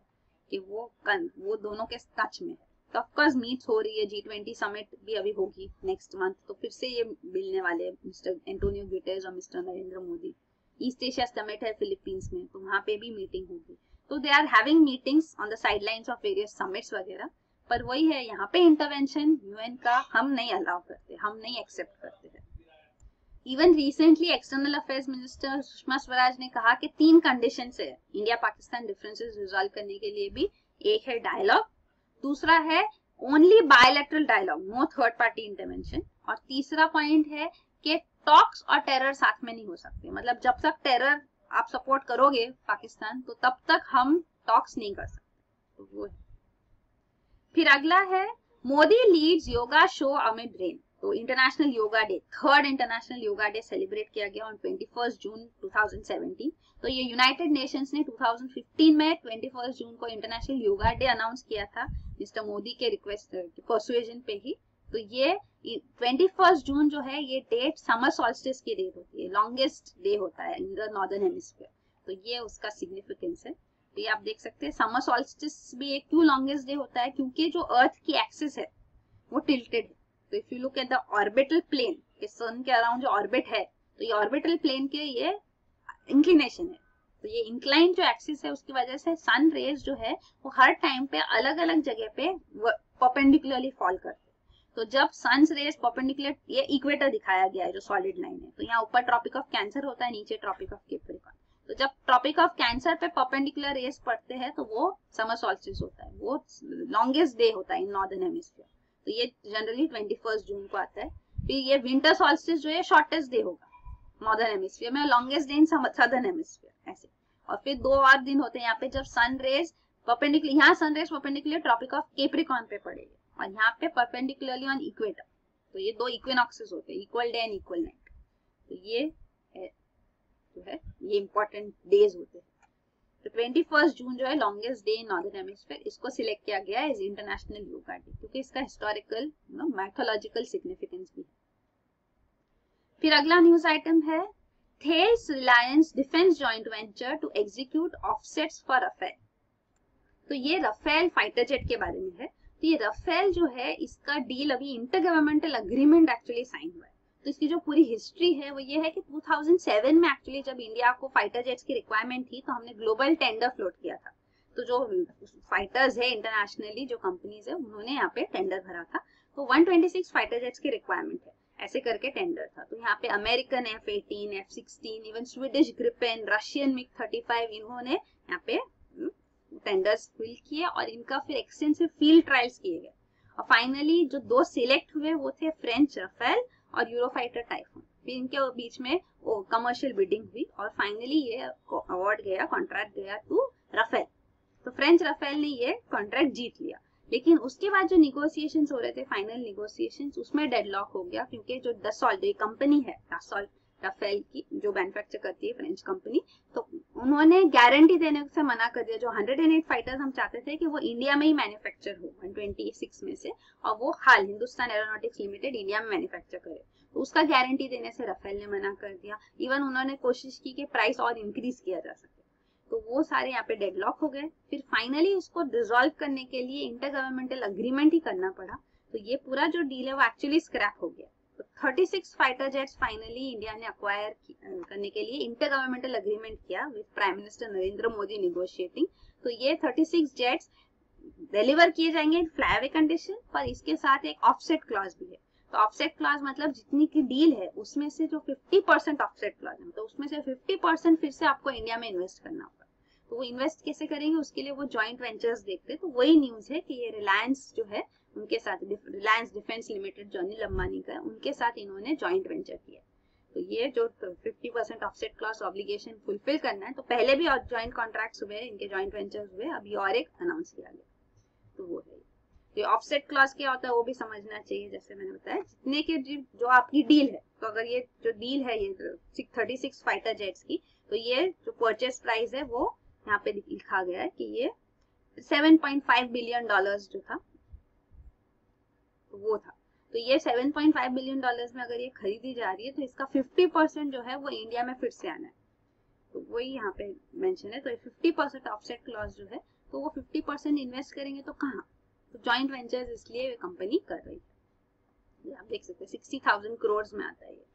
कि वो दोनों के टच में है। तो ऑफकोर्स मीट्स हो रही है, G20 समिट भी अभी होगी नेक्स्ट मंथ, तो फिर से ये मिलने वाले मिस्टर एंटोनियो गुटेरेस और mister Narendra Modi. East Asia summit है फिलीपींस में, तो वहां पे भी मीटिंग होगी। तो they are having meetings on the sidelines of various summits वगैरह। पर वही है, यहाँ पे इंटरवेंशन यूएन का हम नहीं अलाउ करते, हम नहीं एक्सेप्ट करते हैं। Even recently external affairs minister Sushma Swaraj ने कहा कि 3 कंडीशन है इंडिया पाकिस्तान डिफरेंसेस रिजॉल्व करने के लिए भी। एक है डायलॉग, दूसरा है only bilateral dialogue, no third party intervention, और तीसरा पॉइंट है कि टॉक्स और टेरर साथ में नहीं हो सकते। मतलब जब तक टेरर आप सपोर्ट करोगे पाकिस्तान तो तब तक हम टॉक्स नहीं कर सकते। तो वो है। फिर अगला है Modi leads yoga show amid rain. तो international yoga day, 3rd international yoga day celebrate किया गया ऑन 21 जून 2017। तो ये यूनाइटेड नेशंस ने 2015 में 21 जून को इंटरनेशनल योगा डे अनाउंस किया था मिस्टर मोदी के रिक्वेस्ट परसुएजन पे ही। तो ये 21 जून जो है ये डेट समर सॉल्स्टिस की डेट होती है, लॉन्गेस्ट डे होता है इन द नॉर्दर्न हेमिस्फीयर। तो ये उसका सिग्निफिकेंस है। तो ये आप देख सकते हैं समर सॉल्स्टिस भी एक क्यों लॉन्गेस्ट डे होता है, क्योंकि जो अर्थ की एक्सिस है वो टिल्टेड है। तो if you look at the orbital plane, कि सन के अराउंड जो ऑर्बिट है, तो ये ऑर्बिटल प्लेन के ये इंक्लिनेशन है। तो ये इंक्लाइन जो एक्सिस है उसकी वजह से सन रेज जो है वो हर टाइम पे अलग अलग जगह पे परपेंडिकुलरली फॉल करते हैं। तो जब सन्स रेज परपेंडिकुलर, ये इक्वेटर दिखाया गया है जो सॉलिड लाइन है, तो यहाँ ऊपर ट्रॉपिक ऑफ कैंसर होता है, नीचे ट्रॉपिक ऑफ कैप्रिकॉर्न। तो जब ट्रॉपिक ऑफ कैंसर पे परपेंडिकुलर रेज पड़ते हैं तो वो समर सॉल्स्टिस होता है, वो लॉन्गेस्ट डे होता है इन नॉर्दर्न हेमिस्फीयर। तो ये जनरली 21 जून को आता है। फिर ये विंटर सॉल्स्टिस जो है शॉर्टेस्ट डे होगा नॉर्दर्न हेमिस्फीयर में, longest day in southern hemisphere, ऐसे। और फिर 2 और दिन होते हैं यहाँ पे जब सन रेज परपेंडिकुलर, यहाँ sun rays perpendicular tropic of Capricorn पे पड़ेगी और यहाँ पे परपेंडिकुलरली ऑन इक्वेटर। तो ये 2 इक्विनॉक्सेस होते हैं, equal day and equal night. तो ये है जो है ये इंपॉर्टेंट डेज होते हैं। तो 21 जून जो है longest day in northern hemisphere, इसको सिलेक्ट किया गया है एज इंटरनेशनल योगा डे क्योंकि इसका हिस्टोरिकल मैथोलॉजिकल सिग्निफिकेंस भी है। फिर अगला न्यूज आइटम है Thales Reliance defence joint venture to execute offsets for Rafale. तो ये रफेल फाइटर जेट के बारे में है। तो ये रफेल जो है इसका डील अभी inter governmental agreement actually sign हुआ है। तो इसकी जो पूरी हिस्ट्री है वो ये है कि 2007 में एक्चुअली जब इंडिया को फाइटर जेट्स की रिक्वायरमेंट थी तो हमने ग्लोबल टेंडर फ्लोट किया था। तो जो फाइटर्स है इंटरनेशनली जो कंपनीज है उन्होंने यहाँ पे टेंडर भरा था। तो 126 फाइटर जेट्स की रिक्वायरमेंट है, ऐसे करके टेंडर था। तो यहाँ पे American F-18, F-16, even Swedish Gripen, Russian MiG-35 इन्होंने यहाँ पे टेंडर्स फिल किए और इनका फिर एक्सटेंसिव फील्ड ट्रायल्स किए गए। और फाइनली जो 2 सिलेक्ट हुए वो थे फ्रेंच रफेल और यूरोफाइटर टाइफून। फिर इनके बीच में वो कमर्शियल बिडिंग हुई और फाइनली ये अवार्ड गया, कॉन्ट्रैक्ट गया टू रफेल। तो फ्रेंच रफेल ने ये कॉन्ट्रैक्ट जीत लिया। लेकिन उसके बाद जो निगोसिएशंस हो रहे थे, फाइनल निगोसिएशंस, उसमें डेडलॉक हो गया क्योंकि जो दसॉल्ट कंपनी है, दसॉल्ट रफेल की जो मैन्युफैक्चर करती है फ्रेंच कंपनी, तो उन्होंने गारंटी देने से मना कर दिया। जो 108 फाइटर्स हम चाहते थे कि वो इंडिया में ही मैन्युफैक्चर हो 126 में से, और वो हाल हिंदुस्तान एरोनॉटिक्स लिमिटेड इंडिया में मैन्युफैक्चर करे, तो उसका गारंटी देने से रफेल ने मना कर दिया। इवन उन्होंने कोशिश की कि प्राइस और इंक्रीज किया जा सके, तो वो सारे यहाँ पे डेडलॉक हो गए। फिर फाइनली उसको डिसॉल्व करने के लिए इंटर गवर्नमेंटल अग्रीमेंट ही करना पड़ा। तो ये पूरा जो डील है वो एक्चुअली स्क्रैप हो गया। तो 36 फाइटर जेट्स फाइनली इंडिया ने अक्वायर करने के लिए इंटर गवर्नमेंटल अग्रीमेंट किया with prime minister Narendra Modi negotiating. तो ये 36 जेट्स डिलीवर किए जाएंगे फ्लाईअवे कंडीशन, पर इसके साथ एक ऑफसेट क्लॉज भी है। तो ऑफसेट क्लॉज मतलब जितनी की डील है उसमें से जो 50% ऑफसेट क्लॉज है, तो उसमें से 50% फिर से आपको इंडिया में इन्वेस्ट करना होगा। तो वो इन्वेस्ट कैसे करेंगे उसके लिए वो जॉइंट वेंचर्स देखते। तो वही न्यूज है कि ये रिलायंस जो है उनके साथ, रिलायंस डिफेंस लिमिटेड जो अनिल अंबानी का है, उनके साथ इन्होंने जॉइंट वेंचर किया। तो ये जो 50% ऑफसेट क्लॉज ऑब्लिगेशन फुलफिल करना है, तो पहले भी और जॉइंट कॉन्ट्रैक्ट्स हुए, इनके जॉइंट वेंचर्स हुए, अभी और एक अनाउंस किया गया। तो वो है ये ऑफसेट क्लॉज क्या होता है वो भी समझना चाहिए। जैसे मैंने बताया जितने के जो आपकी डील है, तो अगर ये जो डील है ये 36 फाइटर जेट्स की, तो ये जो परचेस प्राइस है वो यहाँ पे लिखा गया है कि ये $7.5 बिलियन जो था वो था। तो ये $7.5 बिलियन में अगर ये खरीदी जा रही है तो इसका 50% जो है वो इंडिया में फिर से आना है। तो वही यहाँ पे मेंशन है। तो 50% ऑफसेट क्लॉज जो है, तो वो 50% इन्वेस्ट करेंगे तो कहाँ? तो जॉइंट वेंचर्स इसलिए कंपनी कर रही है। आप देख सकते हैं 60,000 करोड़ में आता है ये।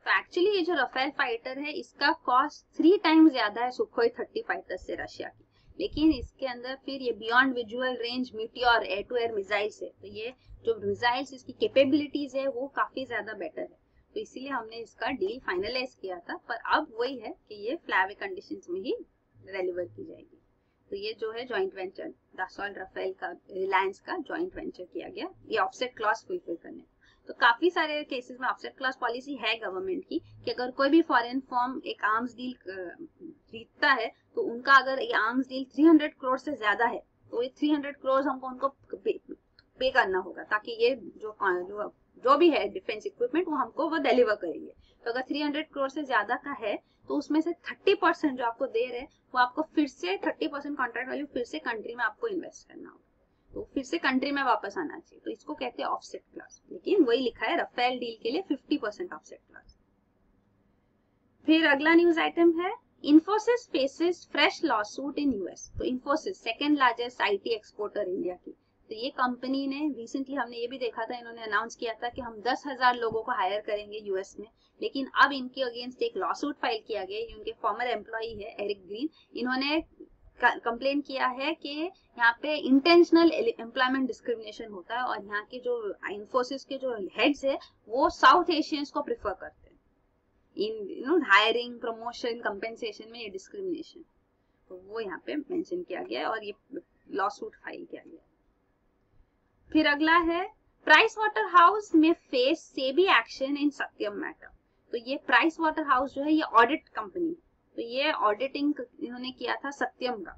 तो एक्चुअली ये जो रफेल फाइटर है इसका कॉस्ट 3 टाइम्स ज्यादा है सुखोई 30 फाइटर से रशिया की, लेकिन इसके अंदर फिर ये beyond visual range Meteor air to air missiles है। तो ये जो मिसाइल्स इसकी कैपेबिलिटीज है वो काफी ज्यादा बेटर है। तो इसीलिए हमने इसका डील फाइनलाइज किया था, पर अब वही है कि ये फ्लाईअवे कंडीशंस में ही डिलीवर की जाएगी। तो ये जो है जॉइंट वेंचर दसॉल्ट रफेल का, रिलायंस का जॉइंट वेंचर किया गया ये ऑफसेट क्लॉज फुलफिल करने। तो काफी सारे केसेस में ऑफसेट क्लॉज पॉलिसी है गवर्नमेंट की कि अगर कोई भी फॉरेन फर्म एक आर्म्स डील जीतता है तो उनका अगर ये आर्म्स डील 300 करोड़ से ज्यादा है तो ये 300 करोड़ हमको उनको पे करना होगा, ताकि ये जो भी है डिफेंस इक्विपमेंट वो हमको वो डिलीवर करेंगे। तो अगर 300 करोड़ से ज्यादा का है तो उसमें से 30% जो आपको दे रहे हैं वो आपको फिर से 30% कॉन्ट्रैक्ट वैल्यू फिर से कंट्री में आपको इन्वेस्ट करना होगा, तो फिर से कंट्री में वापस आना चाहिए। तो इसको कहते हैं ऑफसेट क्लॉज, लेकिन वही लिखा है रफेल डील के लिए 50% ऑफसेट क्लॉज। फिर अगला न्यूज आइटम है Infosys faces fresh lawsuit in US. तो Infosys second largest IT exporter India की, तो ये कंपनी ने रिसेंटली, हमने ये भी देखा था, इन्होंने अनाउंस किया था कि हम 10,000 लोगों को हायर करेंगे यूएस में, लेकिन अब इनके अगेंस्ट एक लॉसूट फाइल किया गया। ये उनके फॉर्मर एम्प्लॉई है एरिक ग्रीन, इन्होंने कंप्लेन किया है कि यहाँ पे इंटेंशनल एम्प्लॉयमेंट डिस्क्रिमिनेशन होता है और यहाँ के जो इन्फोसिस के जो हेड्स है वो साउथ एशियंस को प्रेफर करते हैं इन हायरिंग, प्रमोशन, कंपेंसेशन में ये डिस्क्रिमिनेशन, तो वो यहाँ पे मेंशन किया गया है और ये लॉ सूट फाइल किया गया। फिर अगला है प्राइस वाटर हाउस में face SEBI action in Satyam matter. तो ये प्राइस वाटर हाउस जो है ये ऑडिट कंपनी, तो ये ऑडिटिंग इन्होंने किया था सत्यम का।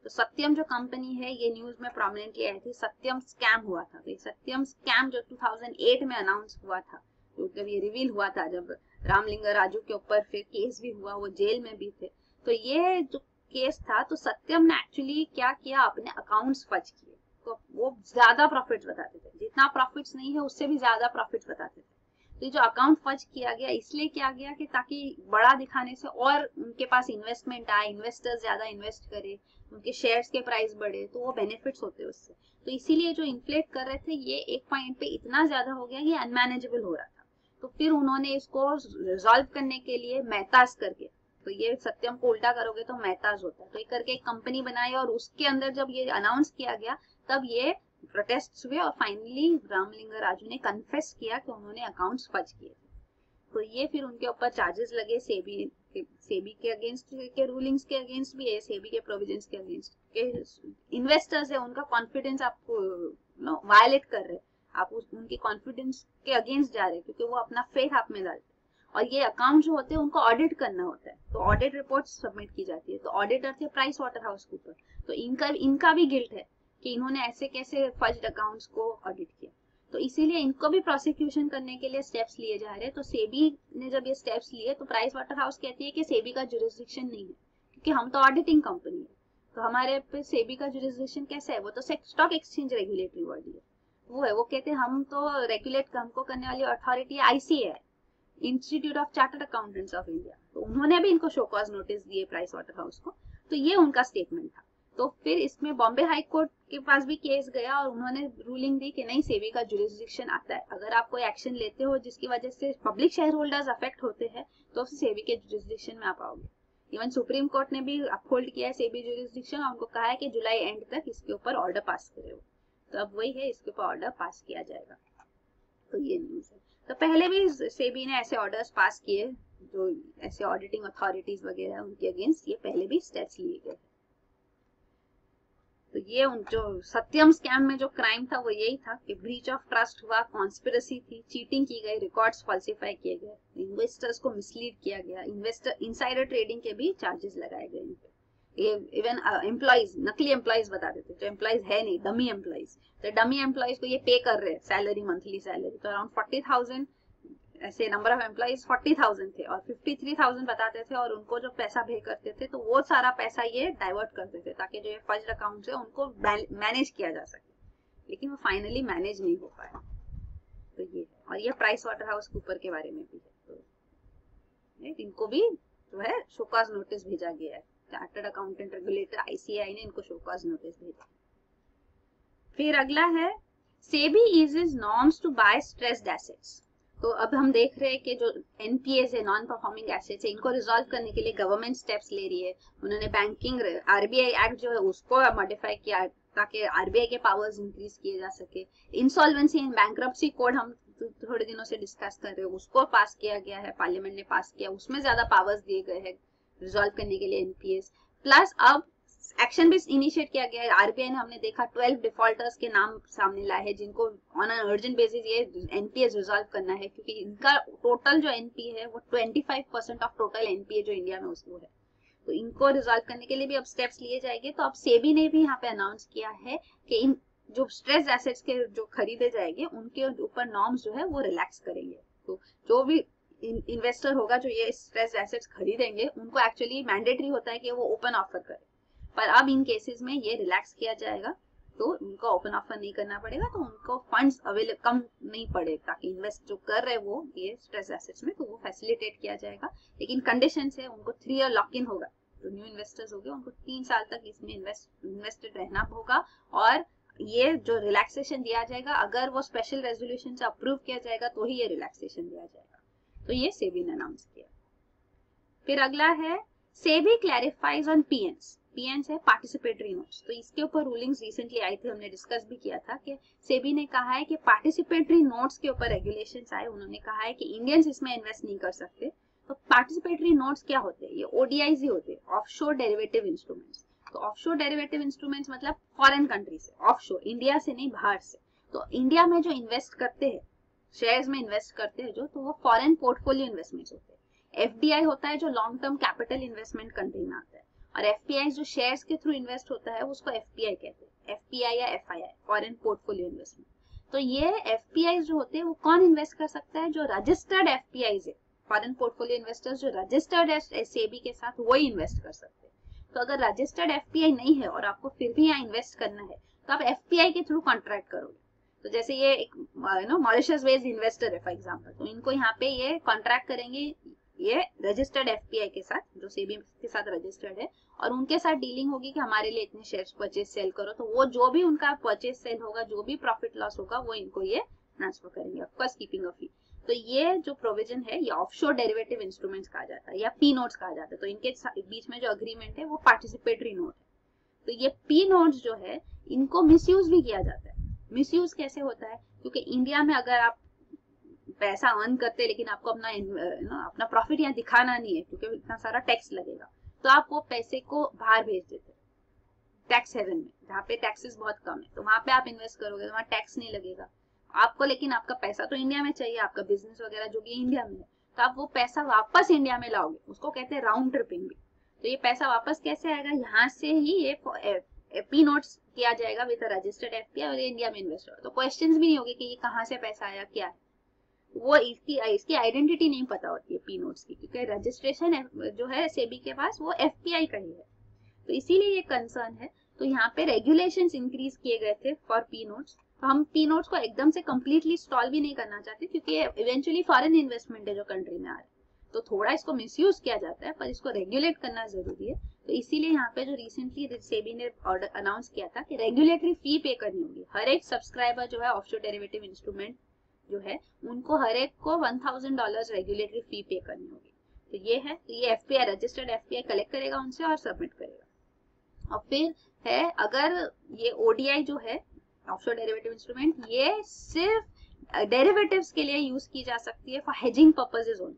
तो सत्यम जो कंपनी है ये न्यूज में प्रोमिनेंटली आई थी, सत्यम स्कैम हुआ था। तो सत्यम स्कैम जो 2008 में अनाउंस हुआ था, तो जब ये रिवील हुआ था, जब रामलिंगा राजू के ऊपर फिर केस भी हुआ, वो जेल में भी थे, तो ये जो केस था, तो सत्यम ने एक्चुअली क्या किया, अपने अकाउंट्स फर्ज किए। तो वो ज्यादा प्रॉफिट्स बताते थे, जितना प्रॉफिट्स नहीं है उससे भी ज्यादा प्रॉफिट्स बताते थे। तो जो अकाउंट फर्ज किया गया इसलिए किया गया कि ताकि बड़ा दिखाने से और उनके पास इन्वेस्टमेंट आए, इन्वेस्टर्स ज्यादा इन्वेस्ट करे, उनके शेयर्स के प्राइस बढ़े, तो वो बेनिफिट्स होते उससे। तो इसीलिए जो इन्फ्लेट कर रहे थे ये एक पॉइंट पे इतना ज्यादा हो गया कि अनमैनेजेबल हो रहा था। तो फिर उन्होंने इसको रिजॉल्व करने के लिए मेहताज करके, तो ये सत्यम को उल्टा करोगे तो मेहताज होता है, तो ये करके एक कंपनी बनाई और उसके अंदर जब ये अनाउंस किया गया तब ये प्रोटेस्ट हुए और फाइनली रामलिंगा राजू ने कन्फेस किया कि उन्होंने अकाउंट्स फर्ज किए थे। तो ये फिर उनके ऊपर चार्जेस लगे सेबी के अगेंस्ट के रूलिंग्स के अगेंस्ट भी है, सेबी के प्रोविजंस के अगेंस्ट के इन्वेस्टर्स है उनका कॉन्फिडेंस आपको वायलेट कर रहे, आप उनके कॉन्फिडेंस के अगेंस्ट जा रहे हैं क्योंकि वो अपना फेथ आप में डालते हैं। और ये अकाउंट जो होते हैं उनको ऑडिट करना होता है, तो ऑडिट रिपोर्ट सबमिट की जाती है। तो ऑडिटर थे प्राइस वाटर हाउस के ऊपर, तो इनका भी गिल्ट है कि इन्होंने ऐसे कैसे फर्ज्ड अकाउंट्स को ऑडिट किया। तो इसीलिए इनको भी प्रोसिक्यूशन करने के लिए स्टेप्स लिए जा रहे हैं। तो सेबी ने जब ये स्टेप्स लिए तो प्राइस वाटर हाउस कहती है कि सेबी का जुरिस्डिक्शन नहीं है क्योंकि हम तो ऑडिटिंग कंपनी है, तो हमारे पे सेबी का जुरिस्डिक्शन कैसे है, वो तो स्टॉक एक्सचेंज रेगुलेटरी बॉडी है, वो है। वो कहते हैं हम तो रेगुलेट हमको करने वाली authority ICA, institute of chartered accountants of India. तो उन्होंने भी इनको शो कॉज नोटिस दिए प्राइस वाटर हाउस को। तो ये उनका स्टेटमेंट था। तो फिर इसमें बॉम्बे हाई कोर्ट के पास भी केस गया और उन्होंने रूलिंग दी कि नहीं, सेबी का जुरिस्डिक्शन आता है, अगर आप कोई एक्शन लेते हो जिसकी वजह से पब्लिक शेयर होल्डर्स अफेक्ट होते हैं तो सेबी के जुरिस्डिक्शन में आप आओगे। इवन सुप्रीम कोर्ट ने भी अपहोल्ड किया है सेबी जुरिस्डिक्शन और उनको कहा है कि जुलाई एंड तक इसके ऊपर ऑर्डर पास करे। तो अब वही है, इसके ऊपर ऑर्डर पास किया जाएगा। तो ये न्यूज है। तो पहले भी सेबी ने ऐसे ऑर्डर्स पास किए, जो ऐसे ऑडिटिंग अथॉरिटीज वगैरह उनके अगेंस्ट ये पहले भी स्टेप्स लिए गए। तो ये जो सत्यम स्कैम में जो क्राइम था वो यही था कि ब्रीच ऑफ ट्रस्ट हुआ, कॉन्स्पिरेसी थी, चीटिंग की गई, रिकॉर्ड्स फॉल्सिफाई किए गए, इन्वेस्टर्स को मिसलीड किया गया, इन्वेस्टर इनसाइडर ट्रेडिंग के भी चार्जेस लगाए गए इन पे। ये इवन एम्प्लॉइज, नकली एम्प्लॉइज बता देते, जो एम्प्लॉइज है नहीं, डमी एम्प्लॉइज, तो डमी एम्प्लॉइज को ये पे कर रहे हैं सैलरी, मंथली सैलरी। तो अराउंड 40,000 ऐसे नंबर ऑफ एम्प्लॉइज 40,000 थे और 53,000 बताते थे और उनको जो पैसा पे करते थे तो वो सारा पैसा ये डाइवर्ट करते थे ताकि जो ये फर्स्ट अकाउंट है उनको मैनेज किया जा सके, लेकिन वो फाइनली मैनेज नहीं हो पाया। तो ये है, और ये प्राइस वाटर हाउस कूपर के बारे में भी है। तो इनको भी जो है शोकॉज नोटिस भेजा गया है, चार्टर्ड अकाउंटेंट रेगुलेटर आईसीएआई ने इनको शोकॉज नोटिस भेजा। फिर अगला है SEBI eases norms to buy stressed assets. तो अब हम देख रहे हैं कि जो एनपीएस है, नॉन परफॉर्मिंग एसेट्स है, इनको रिजॉल्व करने के लिए गवर्नमेंट स्टेप्स ले रही है। उन्होंने बैंकिंग आरबीआई एक्ट जो है उसको मॉडिफाई किया ताकि आरबीआई के पावर्स इंक्रीज किए जा सके। इंसॉल्वेंसी एंड बैंक्रप्सी कोड हम थोड़े दिनों से डिस्कस कर रहे हैं, उसको पास किया गया है, पार्लियामेंट ने पास किया, उसमें ज्यादा पावर्स दिए गए हैं रिजॉल्व करने के लिए एनपीएस। प्लस अब एक्शन भी इनिशिएट किया गया है। आरबीआई ने, हमने देखा 12 डिफॉल्टर्स के नाम सामने लाए हैं जिनको ऑन एन अर्जेंट बेसिस ये एनपीएस रिजॉल्व करना है क्योंकि इनका टोटल जो एनपीए है वो 25% ऑफ टोटल एनपीए जो इंडिया में उसको है। तो इनको रिजॉल्व करने के लिए भी अब स्टेप्स लिए जाएंगे। तो अब सेबी ने भी यहाँ पे अनाउंस किया है कि इन जो स्ट्रेस एसेट्स के जो खरीदे जाएंगे उनके ऊपर नॉर्म्स जो है वो रिलैक्स करेंगे। तो जो भी इन्वेस्टर होगा जो ये स्ट्रेस एसेट्स खरीदेंगे उनको एक्चुअली मैंडेटरी होता है कि वो ओपन ऑफर करे, पर अब इन केसेस में ये रिलैक्स किया जाएगा तो उनको ओपन ऑफर नहीं करना पड़ेगा, तो उनको फंड्स अवेलेबल कम नहीं पड़े ताकि इन्वेस्ट जो कर रहे वो ये स्ट्रेस एसेट्स में, तो वो फैसिलिटेट किया जाएगा। लेकिन कंडीशन है उनको 3 ईयर लॉक इन होगा, जो न्यू इन्वेस्टर्स होंगे उनको 3 साल तक इसमें इन्वेस्टेड रहना होगा और ये जो रिलैक्सेशन दिया जाएगा अगर वो स्पेशल रेजोल्यूशन से अप्रूव किया जाएगा तो ही ये रिलैक्सेशन दिया जाएगा। तो ये सेबी ने अनाउंस किया। फिर अगला है सेबी क्लैरिफाइज ऑन पीएनस। पीएनस है पार्टिसिपेटरी नोट्स। तो इसके ऊपर रूलिंग्स रिसेंटली आई थी, हमने डिस्कस भी किया था कि सेबी ने कहा है कि पार्टिसिपेटरी नोट्स के ऊपर रेगुलेशंस आए। उन्होंने कहा है कि इंडियंस इसमें इन्वेस्ट नहीं कर सकते। तो पार्टिसिपेटरी नोट्स क्या होते हैं? ये ओडीआईज ही होते हैं, ऑफशोर डेरिवेटिव इंस्ट्रूमेंट्स। तो ऑफशोर डेरिवेटिव इंस्ट्रूमेंट्स मतलब फॉरेन कंट्री से, ऑफशोर, इंडिया से नहीं, बाहर से। तो इंडिया में जो इन्वेस्ट करते हैं, शेयर्स में इन्वेस्ट करते हैं जो, तो वो फॉरेन पोर्टफोलियो इन्वेस्टमेंट्स होते हैं। एफडीआई होता है जो long term capital investment country में आता है, और एफपीआई जो शेयर्स के थ्रू इन्वेस्ट होता है उसको एफपीआई कहते हैं। एफपीआई या एफआईआई, फॉरेन पोर्टफोलियो इन्वेस्टमेंट। तो ये एफपीआई जो होते हैं वो कौन इन्वेस्ट कर सकता है? जो रजिस्टर्ड एफपीआई है, फॉरेन पोर्टफोलियो इन्वेस्टर्स जो रजिस्टर्ड है सेबी के साथ, वही इन्वेस्ट कर सकते हैं। तो अगर रजिस्टर्ड एफपीआई नहीं है और आपको फिर भी यहाँ इन्वेस्ट करना है तो आप एफपीआई के थ्रू कॉन्ट्रैक्ट करोगे। तो जैसे ये एक मॉरिशस बेस्ड इन्वेस्टर है फॉर एग्जांपल, तो इनको यहाँ पे ये कॉन्ट्रैक्ट करेंगे ये रजिस्टर्ड एफपीआई के साथ जो सेबी के साथ रजिस्टर्ड है, और उनके साथ डीलिंग होगी कि हमारे लिए इतने शेयर्स परचेज सेल करो। तो वो जो भी उनका परचेज सेल होगा, जो भी प्रॉफिट लॉस होगा, वो इनको ये ट्रांसफर करेंगे, ऑफ कोर्स कीपिंग अ फी। तो ये जो प्रोविजन है ये ऑफशोर डेरिवेटिव इंस्ट्रूमेंट्स कहा जाता है या पी नोट्स कहा जाता है। तो इनके बीच में जो अग्रीमेंट है वो पार्टिसिपेटरी नोट है। तो ये पी नोट्स जो है इनको मिसयूज भी किया जाता है। मिसयूज कैसे होता है? क्योंकि इंडिया में अगर आप पैसा अर्न करते हैं लेकिन आपको अपना प्रॉफिट यहाँ दिखाना नहीं है क्योंकि इतना सारा टैक्स लगेगा, तो आप वो पैसे को बाहर भेज देते हैं टैक्स हेवन में, जहाँ पे टैक्सेस बहुत कम है। तो वहां पे आप इन्वेस्ट करोगे तो वहाँ टैक्स नहीं लगेगा आपको, लेकिन आपका पैसा तो इंडिया में चाहिए, आपका बिजनेस वगैरह जो भी इंडिया में है, तो आप वो पैसा वापस इंडिया में लाओगे, उसको कहते हैं राउंड ट्रिपिंग भी। तो ये पैसा वापस कैसे आएगा? यहाँ से ही ये पी नोट्स किया जाएगा विद रजिस्टर्ड एफपीआई और इंडिया में इन्वेस्ट होगा। तो क्वेश्चंस भी नहीं होंगे कि ये कहाँ से पैसा आया, क्या है वो, इसकी आइडेंटिटी नहीं पता होती है पी नोट्स की, क्योंकि रजिस्ट्रेशन जो है सेबी के पास वो एफपीआई का ही है। तो इसीलिए ये कंसर्न है। तो यहाँ पे रेगुलेशंस इंक्रीज किए गए थे फॉर पी नोट्स। तो हम पी नोट्स को एकदम से कंप्लीटली स्टॉल भी नहीं करना चाहते क्योंकि इवेंचुअली फॉरेन इन्वेस्टमेंट है जो कंट्री में आ रहा है, तो थोड़ा इसको मिसयूज किया जाता है, पर इसको रेगुलेट करना जरूरी है। तो इसीलिए यहाँ पे जो रिसेंटली सेबी ने ऑर्डर अनाउंस किया था कि रेगुलेटरी फी पे करनी होगी। हर एक सब्सक्राइबर जो है ऑफशोर डेरिवेटिव इंस्ट्रूमेंट जो है उनको हर एक को $1000 रेगुलेटरी फी पे करनी होगी। तो ये है, तो ये एफपीआई रजिस्टर्ड एफपीआई कलेक्ट करेगा उनसे और सबमिट करेगा। और फिर है अगर ये ओडीआई जो है ऑफशोर डेरिवेटिव इंस्ट्रूमेंट, ये सिर्फ डेरिवेटिव्स के लिए यूज की जा सकती है फॉर हेजिंग पर्पसेस ओनली,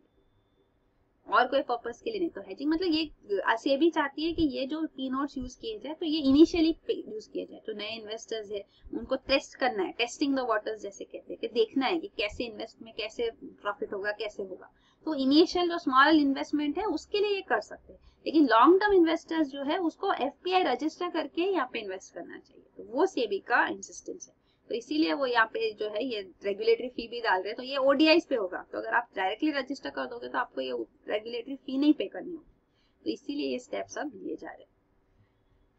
और कोई पर्पस के लिए नहीं। तो हेजिंग मतलब ये सेबी चाहती है कि ये जो पी नोट्स यूज किए जाए तो ये इनिशियली यूज किए जाए। तो नए इन्वेस्टर्स है उनको टेस्ट करना है, टेस्टिंग द वाटर्स जैसे कहते हैं, कि देखना है कि कैसे इन्वेस्ट में कैसे प्रॉफिट होगा, कैसे होगा। तो इनिशियल जो स्मॉल इन्वेस्टमेंट है उसके लिए ये कर सकते हैं, लेकिन लॉन्ग टर्म इन्वेस्टर्स जो है उसको एफपीआई रजिस्टर करके यहाँ पे इन्वेस्ट करना चाहिए। तो वो सेबी का इंसिस्टेंस है। तो इसीलिए वो यहाँ पे जो है ये रेगुलेटरी फी भी डाल रहे हैं। तो ये ओडीआईस पे होगा, तो अगर आप डायरेक्टली रजिस्टर कर दोगे तो आपको ये रेगुलेटरी फी नहीं पे करनी होगी। तो इसीलिए ये स्टेप्स अब लिए जा रहे हैं।